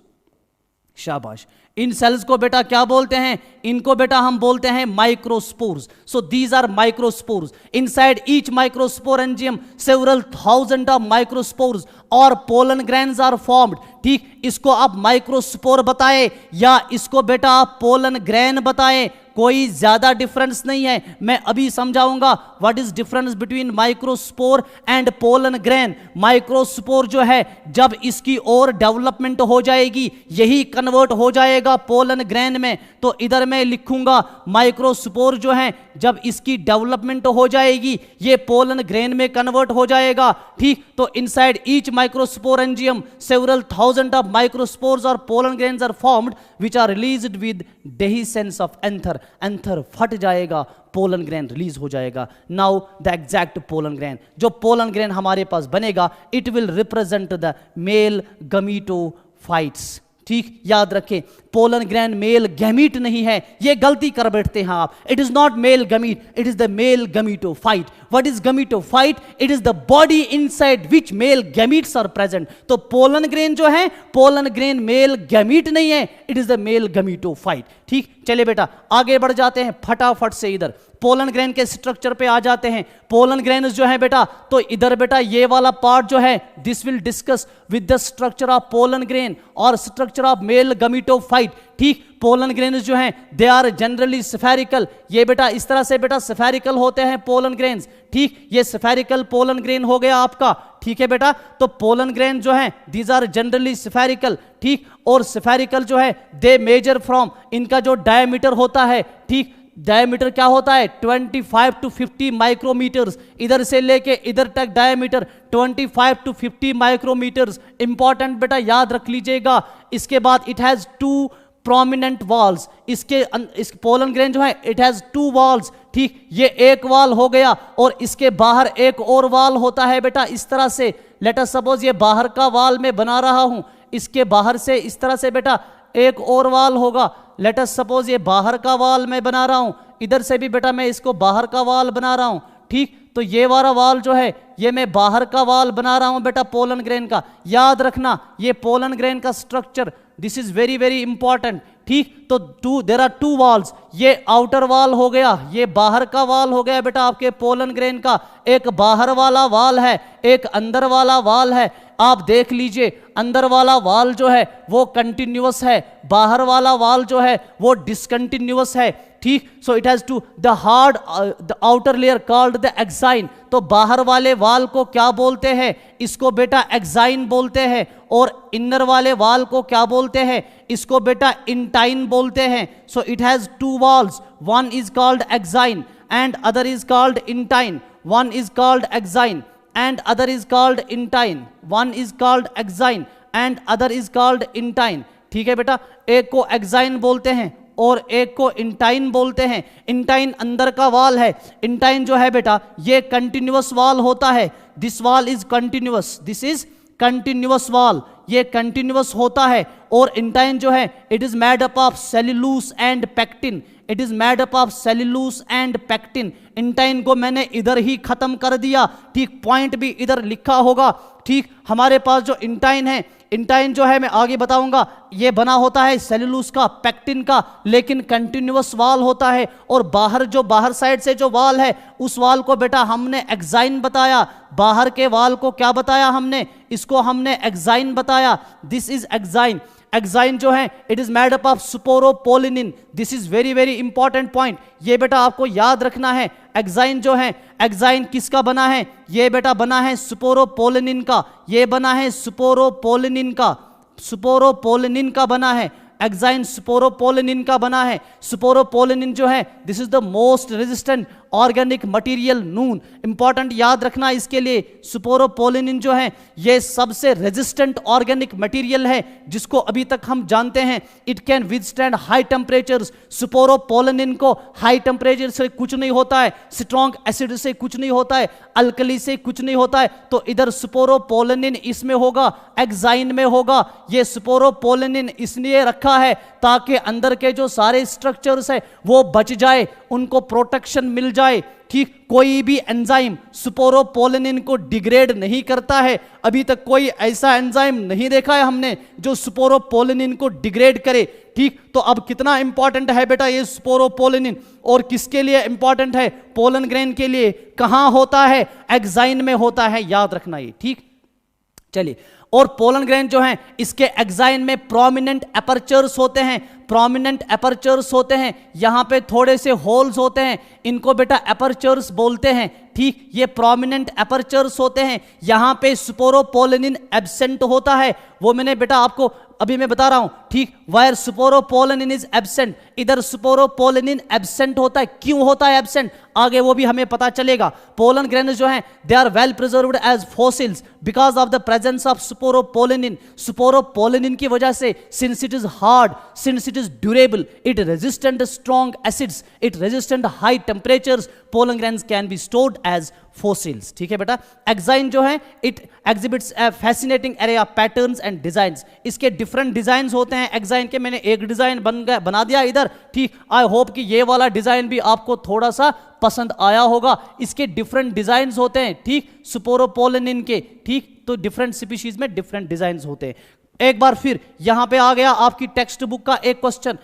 शाबाश, इन सेल्स को बेटा क्या बोलते हैं? इनको बेटा हम बोलते हैं microspores. So these are microspores. Inside each microsporangium several thousand of microspores और पोलन ग्रेन्स आर फॉर्म्ड। ठीक, इसको आप माइक्रोस्पोर बताएं या इसको बेटा आप पोलन ग्रेन बताएं, कोई ज्यादा डिफरेंस नहीं है। मैं अभी समझाऊंगा what is difference between microspore and pollen grain. Microspore जो है, जब इसकी और डेवलपमेंट हो जाएगी, यही कन्वर्ट हो जाएगा पोलन ग्रेन में। तो इधर मैं लिखूंगा माइक्रोस्पोर जो है, जब इसकी डेवलपमेंट हो जाएगी, ये पोलन ग्रेन में कन्वर्ट हो जाएगा। ठीक, तो inside each microsporangium several thousand of microspores और pollen grains are formed which are released with dehiscence of anther. Anther फट जाएगा, पोलन ग्रेन रिलीज हो जाएगा। Now the exact pollen grain, जो पोलन ग्रेन हमारे पास बनेगा, it will represent the male gametophytes. ठीक, याद रखें, पोलन ग्रेन मेल गैमीट नहीं है, ये गलती कर बैठते हैं आप। It is not male gamete, it is the male gametophyte. What is gametophyte? It is the body inside which male gametes are present. तो पोलन ग्रेन जो है, पोलन ग्रेन मेल गैमीट नहीं है, it is the male gametophyte. ठीक, चलिए बेटा आगे बढ़ जाते हैं फटाफट से। इधर पोलन ग्रेन के स्ट्रक्चर पे आ जाते हैं। पोलन ग्रेन जो है बेटा, तो इधर बेटा ये वाला पार्ट जो है, this will discuss with the structure of pollen grain और स्ट्रक्चर ऑफ मेल गमीटोफाइट। ठीक, पोलन ग्रेन्स जो हैं, दे आर जनरली स्फेरिकल। ये बेटा इस तरह से बेटा स्फेरिकल होते हैं पोलन ग्रेन्स। ठीक, ये स्फेरिकल पोलन ग्रेन हो गया आपका। ठीक है बेटा, तो पोलन ग्रेन जो है, दीज आर जनरली स्फेरिकल। ठीक, और स्फेरिकल जो है, दे मेजर फ्रॉम, इनका जो डायमीटर होता है, ठीक, डायमीटर क्या होता है? 25 to 50 माइक्रोमीटर्स। इधर से लेके इधर तक डायमीटर 25 to 50 माइक्रोमीटर्स। इंपॉर्टेंट बेटा याद रख लीजिएगा। इसके बाद इट हैज 2 प्रोमिनेंट वॉल्स। इस पोलन ग्रेन जो है, इट हैज 2 वॉल्स। ठीक, ये एक वॉल हो गया और इसके बाहर एक और वॉल होता है बेटा, इस तरह से। लेट अस सपोज ये बाहर का वॉल मैं बना रहा हूं, इसके बाहर से इस तरह से बेटा एक और वॉल होगा। लेट अस सपोज ये बाहर का वॉल मैं बना रहा हूं, इधर से भी बेटा मैं इसको बाहर का वॉल बना रहा हूं। ठीक, तो ये वाला वॉल जो है, ये मैं बाहर का वॉल बना रहा हूं बेटा पोलन ग्रेन का। याद रखना, ये पोलन ग्रेन का structure, this is very very important. ठीक, तो देयर आर 2 वॉल्स। ये आउटर वॉल हो गया, ये बाहर का वॉल हो गया बेटा आपके पोलन ग्रेन का। एक बाहर वाला वॉल है, एक अंदर वाला वॉल है। आप देख लीजिए, अंदर वाला वॉल जो है वो कंटिन्यूअस है, बाहर वाला वॉल जो है वो डिसकंटिन्यूअस है। ठीक, so it has two the hard the outer layer called the exine. तो बाहर वाले वॉल को क्या बोलते हैं? इसको बेटा एक्साइन बोलते हैं। और इनर वाले वॉल को क्या बोलते हैं? इसको बेटा इंटाइन बोलते हैं। सो it has 2 walls, one is called exine and other is called intine. One is called exine and other is called intine. One is called exine and other is called intine. ठीक है बेटा, एक को exine बोलते हैं और एक को इंटाइन बोलते हैं। इंटाइन अंदर का वाल है। इंटाइन जो है बेटा ये कंटिन्यूअस वाल होता है। दिस वाल is continuous, this is continuous वाल, ये कंटिन्यूअस होता है। और इंटाइन जो है it is made up of cellulose and pectin, it is made up of cellulose and pectin. Intine को मैंने इधर ही खत्म कर दिया, ठीक, पॉइंट भी इधर लिखा होगा, ठीक। हमारे पास जो इंटाइन है, इंटाइन जो है मैं आगे बताऊंगा, ये बना होता है सेल्यूलोज का, पेक्टिन का, लेकिन कंटिन्यूअस वाल होता है। और बाहर जो बाहर साइड से जो वाल है उस वाल को बेटा हमने एक्साइन बताया। बाहर के वाल को क्या बताया हमने, इसको हमने एक्साइन बताया। This is exine. एक्साइन जो है it is made up of sporopollenin. This is very very important point, ये बेटा आपको याद रखना है। एक्साइन जो है, एक्साइन किसका बना है, ये बेटा बना है स्पोरोपोलिनिन का, ये बना है स्पोरोपोलिनिन का, स्पोरोपोलिनिन का बना है। एक्साइन स्पोरोपोलिनिन का बना है। स्पोरोपोलिनिन जो है this is the most resistant organic material Noon. Important याद रखना इसके लिए, स्पोरोपोलिनिन जो है ये सबसे रेजिस्टेंट ऑर्गेनिक मटेरियल है जिसको अभी तक हम जानते हैं। It can withstand high temperatures. Sporopollenin को हाई टेम्परेचर से कुछ नहीं होता है, स्ट्रॉन्ग एसिड से कुछ नहीं होता है, अल्कली से कुछ नहीं होता है। तो इधर स्पोरोपोलिनिन इसमें होगा, एक्साइन में होगा। ये स्पोरोपोलिनिन इसलिए रखा है ताकि अंदर के जो सारे स्ट्रक्चर्स है वो बच जाए, उनको प्रोटेक्शन मिल जाए, ठीक। कोई भी एंजाइम स्पोरोपोलिनिन को डिग्रेड नहीं करता है। अभी तक कोई ऐसा एंजाइम नहीं देखा है हमने जो स्पोरोपोलिनिन को डिग्रेड करे, ठीक। तो अब कितना इंपॉर्टेंट है बेटा ये स्पोरोपोलिनिन, और किसके लिए इंपॉर्टेंट है, पोलन ग्रेन के लिए। कहां होता है, एक्साइन में होता है, याद रखना ये, ठीक। चलिए, और पोलन ग्रेन जो है इसके एक्साइन में प्रोमिनेंट एपर्चर्स होते हैं, प्रोमिनेंट एपर्चर्स होते हैं। यहां पे थोड़े से होल्स होते हैं, इनको बेटा एपर्चर्स बोलते हैं, ठीक। ये प्रोमिनेंट एपर्चर्स होते हैं। यहां पे स्पोरोपोलिनिन एब्सेंट होता है, वो मैंने बेटा आपको अभी मैं बता रहा हूं, ठीक। वायर स्पोरोपोलिनिन इज एब्सेंट, इधर स्पोरोपोलिनिन एब्सेंट होता है। क्यों होता है एब्सेंट, आगे वो भी हमें पता चलेगा। पोलन ग्रेन्स जो हैं they are well preserved as fossils because of the presence of sporopollenin. Sporopollenin की वजह से, since it is hard, since it is durable, it resistant strong acids, it resistant high temperatures, pollen grains can be stored as fossils, ठीक है बेटा। Exine जो है it exhibits a fascinating array of patterns and designs. इसके different designs होते हैं exine के। मैंने एक डिजाइन बना दिया इधर, ठीक। आई होप कि ये वाला डिजाइन भी आपको थोड़ा सा पसंद आया होगा। इसके डिफरेंट डिजाइंस होते हैं, ठीक, स्पोरोपोलिनिन के, ठीक। तो डिफरेंट स्पीशीज में डिफरेंट डिजाइंस होते हैं। एक बार फिर यहां पे आ गया आपकी टेक्स्ट बुक का एक question,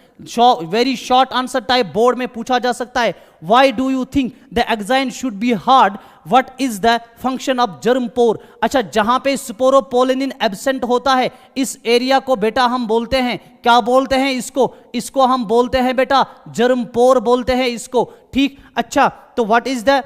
very short answer type board में पूछा जा सकता है। Why do you think the exine should be hard, what is the function of germ pore. अच्छा, जहां पे स्पोरोपोलिनिन एब्सेंट होता है इस एरिया को बेटा हम बोलते हैं, क्या बोलते हैं इसको, इसको हम बोलते हैं बेटा जर्म पोर बोलते हैं इसको, ठीक। अच्छा, तो what is the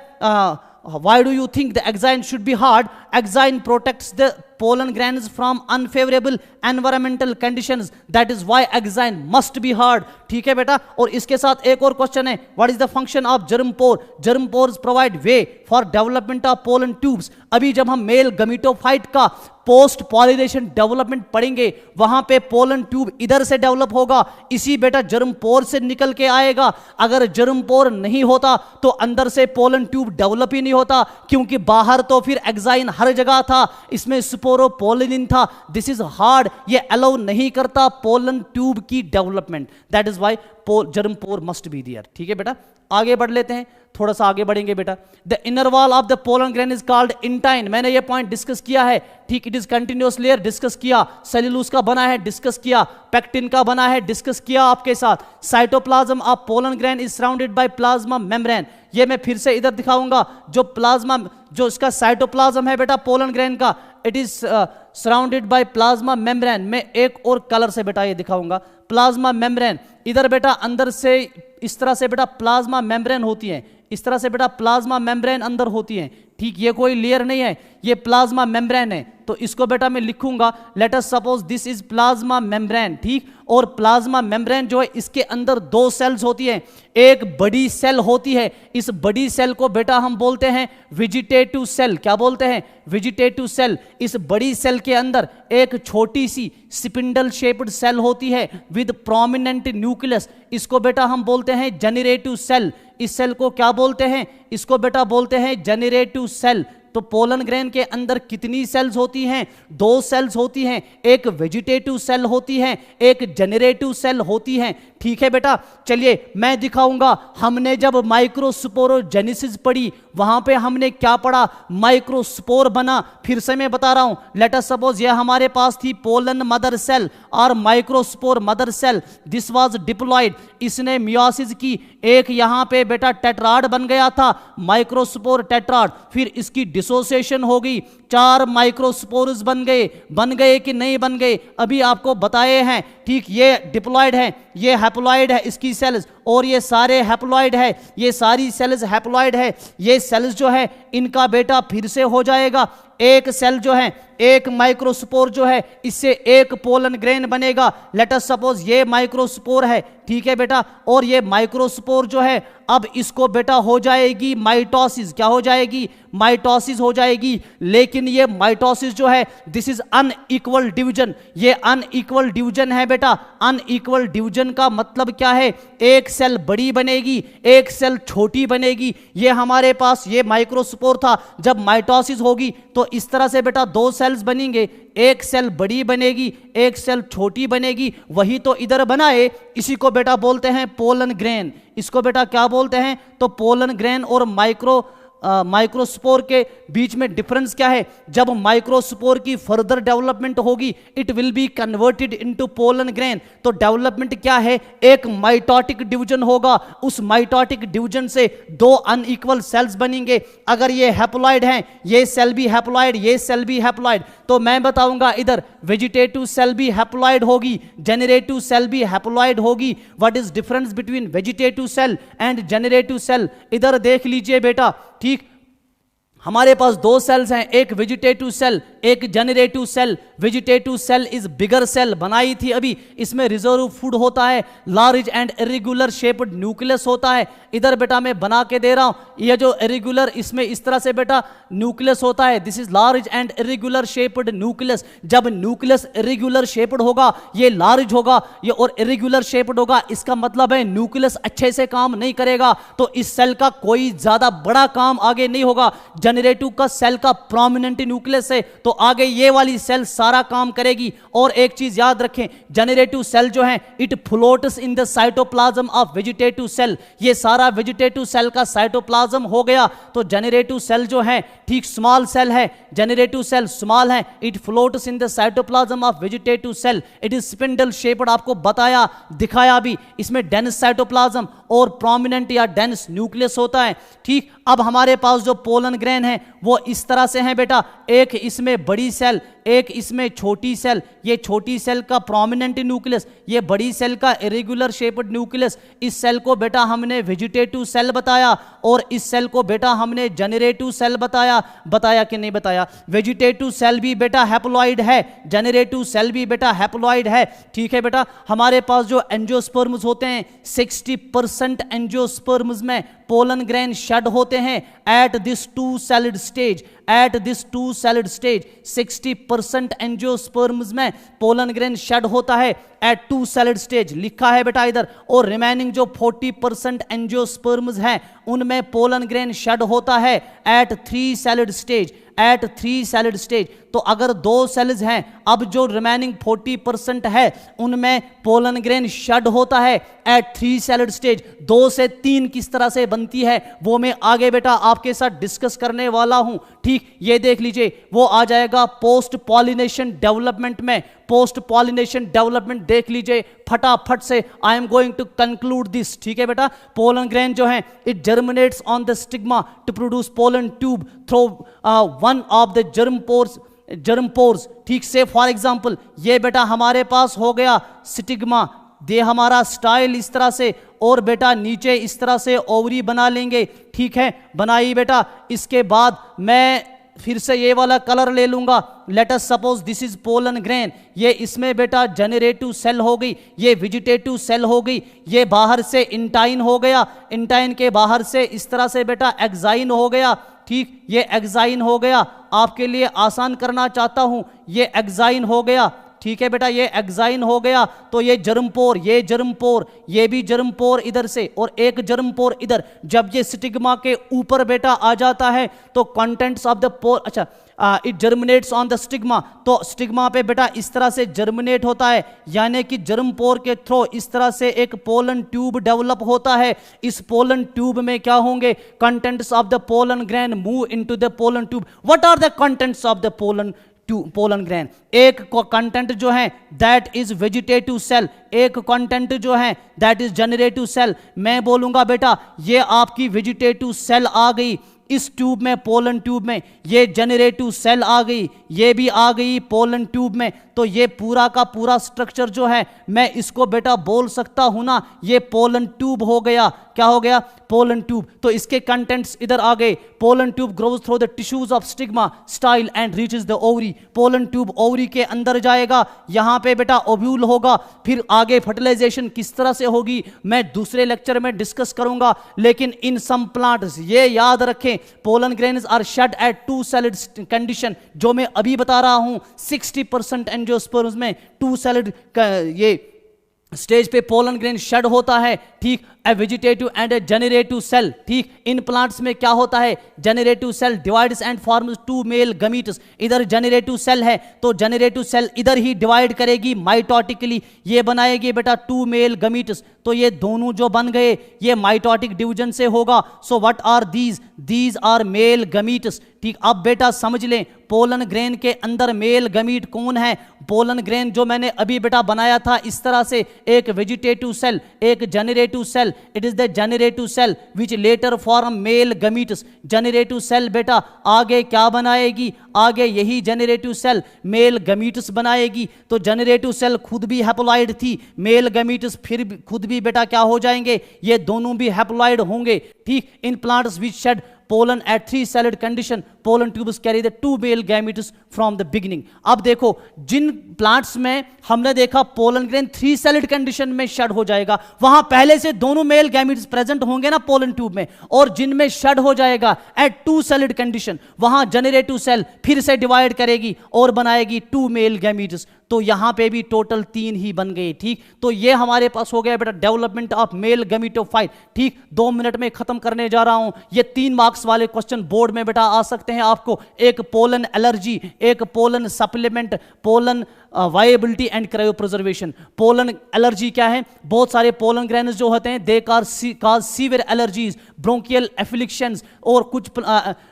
why do you think the exine should be hard? Exine protects the pollen grains from unfavorable environmental conditions, that is why exine must be hard, ठीक है बेटा। और इसके साथ एक और क्वेश्चन है, what is the function of germ pore? Germ pores provide way for development of pollen tubes। अभी जब हम मेल गमीटोफाइट का पोस्ट पॉलिनेशन डेवलपमेंट पढ़ेंगे वहां पे पोलन ट्यूब इधर से डेवलप होगा, इसी बेटा जर्म पोर से निकल के आएगा। अगर जर्म पोर नहीं होता तो अंदर से पोलन ट्यूब डेवलप ही नहीं होता, क्योंकि बाहर तो फिर एक्साइन हर जगह था, इसमें स्पोरोपोलिनिन था। दिस इज हार्ड, ये अलाउ नहीं करता पोलन ट्यूब की development, that is why germ pore must be there, ठीक है बेटा। आगे बढ़ लेते हैं, थोड़ा सा आगे बढ़ेंगे बेटा। The inner wall of the pollen grain is called intine, मैंने ये पॉइंट डिस्कस किया है, ठीक। It is continuous layer discuss किया, सेल्यूलोज का बना है डिस्कस किया, पेक्टिन का बना है डिस्कस किया आपके साथ। Cytoplasm of pollen grain is surrounded by plasma membrane, ये मैं फिर से इधर दिखाऊंगा। जो प्लाज्मा, जो इसका साइटोप्लाज्म है बेटा पोलन ग्रेन का, it is surrounded by plasma membrane. मैं एक और कलर से बेटा ये दिखाऊंगा, प्लाज्मा मेम्ब्रेन। इधर बेटा अंदर से इस तरह से बेटा प्लाज्मा मेम्ब्रेन होती है, इस तरह से बेटा प्लाज्मा मेम्ब्रेन अंदर होती है, ठीक। ये कोई लेयर नहीं है, ये प्लाज्मा मेम्ब्रेन है, तो इसको बेटा मैं लिखूंगा, let us suppose this is plasma membrane, ठीक। और प्लाज्मा मेम्ब्रेन जो है इसके अंदर दो सेल्स होती है, एक बड़ी सेल होती है, इस बड़ी सेल को बेटा हम बोलते हैं वेजिटेटिव सेल। क्या बोलते हैं? Vegetative cell. इस बड़ी सेल के अंदर एक छोटी सी स्पिंडल शेप्ड सेल होती है विद प्रोमिनेंट न्यूक्लियस, इसको बेटा हम बोलते हैं जनरेटिव सेल। इस सेल को क्या बोलते हैं? इसको बेटा बोलते हैं जनरेटिव सेल। तो पोलन ग्रेन के अंदर कितनी सेल्स होती हैं? दो सेल्स होती हैं, एक वेजिटेटिव सेल होती है, एक जनरेटिव सेल होती है, ठीक है बेटा। चलिए मैं दिखाऊंगा, हमने जब माइक्रोस्पोरोजेनेसिस पढ़ी वहां पे हमने क्या पढ़ा? माइक्रोस्पोर बना। फिर से मैं बता रहा हूं, लेट अस सपोज ये हमारे पास थी पोलन मदर सेल और microspore mother cell, this was diploid, इसने मियोसिस की, एक यहां पे बेटा टेट्राड बन गया था, माइक्रोस्पोर टेट्राड, फिर इसकी डिसोसिएशन हो गई, 4 माइक्रोस्पोर्स बन गए कि नहीं बन गए? अभी आपको बताए हैं, ठीक। ये डिप्लॉयड है, ये हैप्लॉयड है इसकी सेल्स, और ये सारे हैप्लॉयड है, ये सारी सेल्स हैप्लॉयड है। ये सेल्स जो है इनका बेटा फिर से हो जाएगा, एक सेल जो है, एक माइक्रोस्पोर जो है, इससे एक पोलन ग्रेन बनेगा। लेट अस सपोज ये माइक्रोस्पोर है, ठीक है बेटा, और ये माइक्रोस्पोर जो है अब इसको बेटा हो जाएगी माइटोसिस। क्या हो जाएगी? माइटोसिस हो जाएगी। लेकिन ये माइटोसिस जो है दिस इज अनइक्वल डिवीजन, ये अनइक्वल डिवीजन है बेटा। अनइक्वल डिवीजन का मतलब क्या है? एक सेल बड़ी बनेगी, एक सेल छोटी बनेगी। ये हमारे पास ये माइक्रोस्पोर था, जब माइटोसिस होगी तो इस तरह से बेटा दो सेल्स बनेंगे, एक सेल बड़ी बनेगी, एक सेल छोटी बनेगी। वही तो इधर बनाए, इसी को बेटा बोलते हैं पोलन ग्रेन। इसको बेटा क्या बोलते हैं? तो पोलन ग्रेन और माइक्रोस्पोर के बीच में डिफरेंस क्या है? जब माइक्रोस्पोर की फर्दर डेवलपमेंट होगी it will be converted into pollen grain. तो डेवलपमेंट क्या है? एक माइटोटिक डिवीजन होगा, उस माइटोटिक डिवीजन से दो अनइक्वल सेल्स बनेंगे। अगर ये हैप्लॉयड हैं, ये सेल भी हैप्लॉयड, ये सेल भी हैप्लॉयड, तो मैं बताऊंगा इधर वेजिटेटिव सेल भी हैप्लॉयड होगी, जनरेटिव सेल भी हैप्लॉयड होगी। What is difference between vegetative cell and generative cell? इधर देख लीजिए बेटा, ठीक। हमारे पास दो सेल्स हैं, एक वेजिटेटिव सेल, एक generative cell. Vegetative cell is bigger cell, बनाई थी अभी, इसमें रिजर्व फूड होता है, large and irregular shaped nucleus होता है। इधर बेटा मैं बना के दे रहा हूं, ये जो इरेगुलर, इसमें इस तरह से बेटा न्यूक्लियस होता है, this is large and irregular shaped nucleus. जब न्यूक्लियस इरेगुलर शेप्ड होगा, ये लार्ज होगा, ये और इरेगुलर शेप्ड होगा, इसका मतलब है न्यूक्लियस अच्छे से काम नहीं करेगा, तो इस सेल का कोई ज्यादा बड़ा काम आगे नहीं होगा। जनरेटिव का सेल का प्रोमिनेंट न्यूक्लियस है, तो आगे ये वाली सेल सारा काम करेगी। और एक चीज याद रखें, जनरेटिव सेल जो है it floats in the cytoplasm of vegetative cell. ये सारा वेजिटेटिव सेल का साइटोप्लाज्म हो गया। तो जनरेटिव सेल जो है ठीक स्मॉल सेल है, जनरेटिव सेल स्मॉल है, it floats in the cytoplasm of vegetative cell, it is spindle shaped. आपको बताया, दिखाया भी, इसमें डेंस साइटोप्लाज्म और प्रोमिनेंट या डेंस न्यूक्लियस होता है, ठीक। अब हमारे पास जो पोलन ग्रेन है वो इस तरह से है बेटा, एक इसमें बड़ी सेल, एक इसमें छोटी सेल। ये छोटी सेल का प्रोमिनेंट न्यूक्लियस, ये बड़ी सेल का इरेगुलर शेप्ड न्यूक्लियस। इस सेल को बेटा हमने वेजिटेटिव सेल बताया, और इस सेल को बेटा हमने जनरेटिव सेल बताया। बताया कि नहीं बताया? वेजिटेटिव सेल भी बेटा हैप्लॉइड है, जनरेटिव सेल भी बेटा हैप्लॉइड है, ठीक है बेटा। हमारे पास जो एंजियोस्पर्म्स होते हैं 60% एंजियोस्पर्म्स में पोलन ग्रेन शेड होते हैं at this two celled stage. At this two celled stage 60% angiosperms में पोलन ग्रेन शेड होता है एट टू सेल्ड स्टेज, लिखा है बेटा इधर। और रिमेनिंग जो 40% एंजियोस्पर्म्स हैं उनमें पोलन ग्रेन शेड होता है at 3 celled stage, at 3 celled stage. तो अगर दो सेल्स हैं, अब जो रिमेनिंग 40% है उनमें पोलन ग्रेन शेड होता है एट 3 सेल्ड स्टेज। 2 से 3 किस तरह से बनती है वो मैं आगे बेटा आपके साथ डिस्कस करने वाला हूं, ठीक। ये देख लीजिए, वो आ जाएगा पोस्ट पॉलिनेशन डेवलपमेंट में। पोस्ट पॉलिनेशन डेवलपमेंट देख लीजिए फटाफट से, I am going to conclude this, ठीक है बेटा। पोलन ग्रेन जो है it germinates on the stigma to produce pollen tube through one of the germ pores, ठीक से। फॉर एग्जांपल ये बेटा हमारे पास हो गया स्टिग्मा, दे हमारा स्टाइल इस तरह से, और बेटा नीचे इस तरह से ओवरी बना लेंगे, ठीक है, बनाई बेटा। इसके बाद मैं फिर से ये वाला कलर ले लूंगा, let us suppose this is pollen grain, ये इसमें बेटा जनरेटिव सेल हो गई, ये वेजिटेटिव सेल हो गई, ये बाहर से इंटाइन हो गया, इंटाइन के बाहर से इस तरह से बेटा एक्साइन हो गया, ठीक, ये एक्साइन हो गया, आपके लिए आसान करना चाहता हूं, ये एक्साइन हो गया, ठीक है बेटा, ये एक्साइन हो गया, तो ये जर्मपोर, ये जर्मपोर, ये भी जर्मपोर इधर से और एक जर्मपोर इधर, जब ये स्टिग्मा के ऊपर बेटा आ जाता है तो कंटेंट्स ऑफ द पोर, अच्छा it germinates on the stigma, तो स्टिग्मा पे बेटा इस तरह से जर्मिनेट होता है, यानी कि जर्मपोर के थ्रू इस तरह से एक पोलन ट्यूब डेवलप होता है। इस पोलन ट्यूब में क्या होंगे, contents of the pollen grain move into the pollen tube. What are the contents of the pollen grain? एक कंटेंट जो है दैट इज वेजिटेटिव सेल, एक कंटेंट जो है दैट इज जनरेटिव सेल। मैं बोलूंगा बेटा ये आपकी वेजिटेटिव सेल आ गई इस ट्यूब में, पोलन ट्यूब में, ये जनरेटिव सेल आ गई, ये भी आ गई पोलन ट्यूब में, तो ये पूरा का पूरा स्ट्रक्चर जो है मैं इसको बेटा बोल सकता हूं ना, ये पोलन ट्यूब हो गया। क्या हो गया? Pollen tube. तो इसके कंटेंट्स इधर आ गए। Pollen tube grows through the tissues of stigma style and reaches the ovary. Pollen tube ovary के अंदर जाएगा, यहां पे बेटा ओव्यूल होगा, फिर आगे फर्टिलाइजेशन किस तरह से होगी मैं दूसरे लेक्चर में डिस्कस करूंगा। लेकिन इन सम प्लांट्स ये याद रखें, pollen grains are shed at two celled condition, जो मैं अभी बता रहा हूं 60% एंजियोस्पर्म्स में टू सेलिड ये स्टेज पे पोलन ग्रेन शेड होता है, ठीक, a vegetative and a generative cell, ठीक। इन प्लांट्स में क्या होता है, generative cell divides and forms two male gametes. इधर जनरेटिव सेल है तो जनरेटिव सेल इधर ही डिवाइड करेगी माइटोटिकली, ये बनाएगी बेटा टू मेल गमीट्स, तो ये दोनों जो बन गए ये माइटोटिक डिवीजन से होगा। So what are these? These are male gametes, ठीक। अब बेटा समझ लें पोलन ग्रेन के अंदर मेल गमीट कौन है। पोलन ग्रेन जो मैंने अभी बेटा बनाया था इस तरह से, एक वेजिटेटिव सेल, एक generative cell, it is the generative cell which later form male gametes. Generative cell बेटा आगे क्या बनाएगी, आगे यही जनरेटिव सेल मेल गमीट्स बनाएगी। तो जनरेटिव सेल खुद भी हैप्लॉइड थी, मेल गमीट्स फिर खुद भी बेटा क्या हो जाएंगे, ये दोनों भी हैप्लॉइड होंगे, ठीक। इन plants which shed pollen at three celled condition, pollen tubes carry the two male gametes from the beginning। अब देखो जिन प्लांट्स में हमने देखा पोलन ग्रेन 3 सेल्ड कंडीशन में शेड हो जाएगा, वहां पहले से दोनों मेल गैमेट्स प्रेजेंट होंगे ना पोलन ट्यूब में, और जिनमें शेड हो जाएगा एट 2 सेल्ड कंडीशन, वहां जनरेटिव सेल फिर से डिवाइड करेगी और बनाएगी 2 मेल गैमेट्स। तो यहां पे भी टोटल 3 ही बन गए, ठीक। तो ये हमारे पास हो गया बेटा डेवलपमेंट ऑफ मेल गमीटोफाइट, ठीक। 2 मिनट में खत्म करने जा रहा हूं। ये 3 मार्क्स वाले क्वेश्चन बोर्ड में बेटा आ सकते हैं आपको, एक पोलन एलर्जी, एक pollen supplement, pollen viability and cryo preservation. Pollen allergy क्या है? बहुत सारे पोलन ग्रेन्स जो होते हैं दे काज सीवियर एलर्जीज, ब्रोंकियल एफिलिक्शंस, और कुछ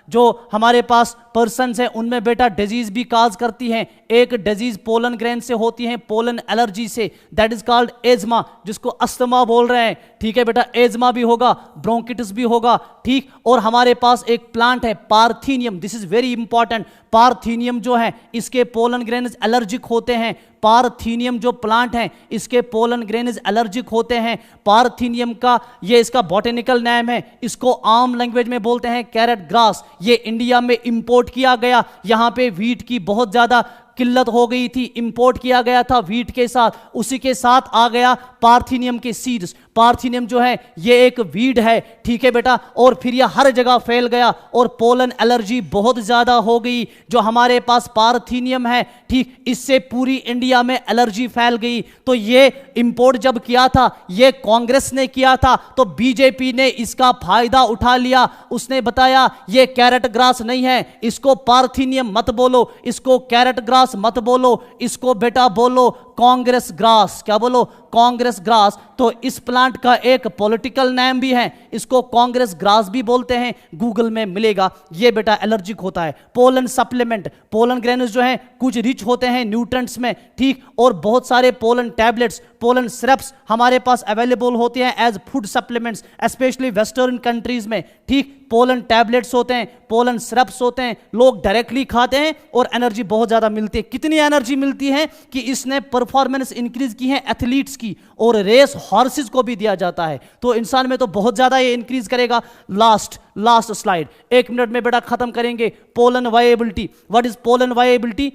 जो हमारे पास पर्सन्स हैं उनमें बेटा डिजीज भी काज करती हैं। एक डिजीज पोलन ग्रेन से होती है, पोलन एलर्जी से, दैट इज कॉल्ड एजमा, जिसको अस्थमा बोल रहे हैं, ठीक है बेटा। एजमा भी होगा, ब्रोंकिटिस भी होगा, ठीक। और हमारे पास एक प्लांट है parthenium, this is very important. Parthenium जो है इसके पोलन ग्रेन्स एलर्जिक होते हैं। पार्थीनियम जो प्लांट है इसके पोलन ग्रेन्स एलर्जिक होते हैं। पार्थीनियम का ये इसका बॉटेनिकल नेम है, इसको आम लैंग्वेज में बोलते हैं कैरेट ग्रास। ये इंडिया में इंपोर्ट किया गया, यहां पे व्हीट की बहुत ज्यादा किल्लत हो गई थी, इंपोर्ट किया गया था व्हीट के साथ, उसी के साथ आ गया पार्थीनियम के सीड्स। पार्थीनियम जो है ये एक वीड है, ठीक है बेटा, और फिर यह हर जगह फैल गया और पोलन एलर्जी बहुत ज्यादा हो गई। जो हमारे पास पार्थीनियम है, ठीक, इससे पूरी इंडिया में एलर्जी फैल गई। तो ये इंपोर्ट जब किया था, ये कांग्रेस ने किया था, तो बीजेपी ने इसका फायदा उठा लिया। उसने बताया ये कैरेट ग्रास नहीं है, इसको पार्थीनियम मत बोलो, इसको कैरेट ग्रास मत बोलो, इसको बेटा बोलो कांग्रेस ग्रास। क्या बोलो? कांग्रेस ग्रास। तो इस प्लांट का एक पॉलिटिकल नेम भी है, इसको कांग्रेस ग्रास भी बोलते हैं, गूगल में मिलेगा। ये बेटा एलर्जिक होता है। पोलन सप्लीमेंट, पोलन ग्रेन्स जो हैं कुछ रिच होते हैं न्यूट्रिएंट्स में, ठीक, और बहुत सारे पोलन टैबलेट्स, पोलन सिरप्स हमारे पास अवेलेबल होते हैं as food supplements, specially western countries में, ठीक। पोलन टैबलेट्स होते हैं, पोलन सिरप्स होते हैं, लोग डायरेक्टली खाते हैं और एनर्जी बहुत ज्यादा मिलती है। कितनी एनर्जी मिलती है कि इसने परफॉर्मेंस इंक्रीज की है एथलीट्स की, और रेस हॉर्सेस को भी दिया जाता है। तो इंसान में तो बहुत ज्यादा ये इंक्रीज करेगा। लास्ट स्लाइड, 1 मिनट में बेटा खत्म करेंगे। Pollen viability, what is pollen viability?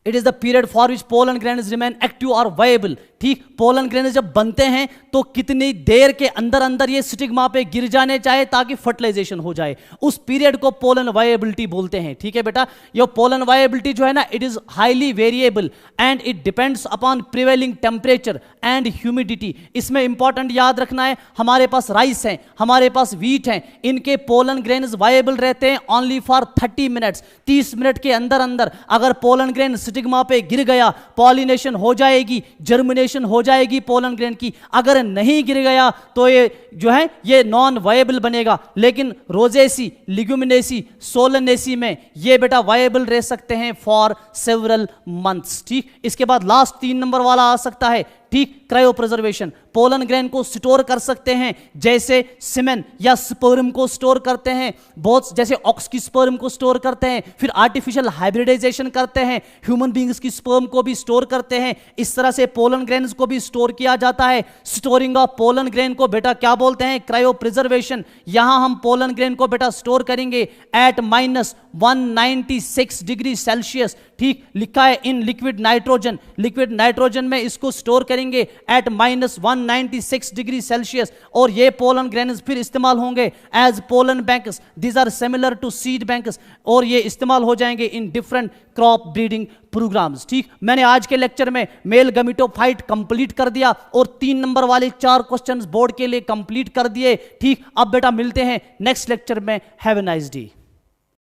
It is the period for which pollen grains remain active और वायबल। ठीक, पोलन ग्रेन्स जब बनते हैं तो कितनी देर के अंदर अंदर ये स्टिग्मा पे गिर जाने चाहिए ताकि फर्टिलाइजेशन हो जाए, उस पीरियड को पोलन वायबिलिटी बोलते हैं। ठीक है बेटा, ये पोलन वायबिलिटी जो है ना, it is highly variable and it depends upon prevailing temperature and humidity. इसमें इंपॉर्टेंट याद रखना है, हमारे पास राइस है, हमारे पास व्हीट है, इनके पोलन ग्रेन्स वायबल रहते हैं ओनली फॉर 30 मिनट्स। 30 मिनट के अंदर अंदर अगर पोलन ग्रेन स्टिग्मा पे गिर गया, पॉलिनेशन हो जाएगी, जर्मिनेशन हो जाएगी पोलन ग्रेन की। अगर नहीं गिर गया तो ये जो है ये नॉन वायबल बनेगा। लेकिन रोजेसी, लिग्यूमिनेसी, सोलनेसी में ये बेटा वायबल रह सकते हैं फॉर सेवरल मंथ्स। ठीक, इसके बाद लास्ट 3 नंबर वाला आ सकता है। ठीक, क्रायो प्रिजर्वेशन, पोलन ग्रेन को स्टोर कर सकते हैं जैसे सीमेन या स्पर्म को स्टोर करते हैं, बहुत जैसे ऑक्स की स्पर्म को स्टोर करते हैं, फिर आर्टिफिशियल हाइब्रिडाइजेशन करते हैं, ह्यूमन बींग्स की स्पर्म को भी स्टोर करते हैं। इस तरह से पोलन ग्रेन्स को भी स्टोर किया जाता है। स्टोरिंग ऑफ पोलन ग्रेन को बेटा क्या बोलते हैं? Cryo preservation. यहां हम पोलन ग्रेन को बेटा स्टोर करेंगे एट -196 डिग्री सेल्सियस। ठीक, लिखा है in liquid nitrogen, liquid nitrogen में इसको स्टोर करेंगे एट -196 डिग्री सेल्सियस। और ये पोलन ग्रेन्स फिर इस्तेमाल होंगे as pollen banks, these are similar to seed banks, और ये इस्तेमाल हो जाएंगे in different crop breeding programs. ठीक, मैंने आज के लेक्चर में मेल गमीटोफाइट कंप्लीट कर दिया और 3 नंबर वाले 4 क्वेश्चंस बोर्ड के लिए कंप्लीट कर दिए। ठीक, अब बेटा मिलते हैं नेक्स्ट लेक्चर में। Have a nice day.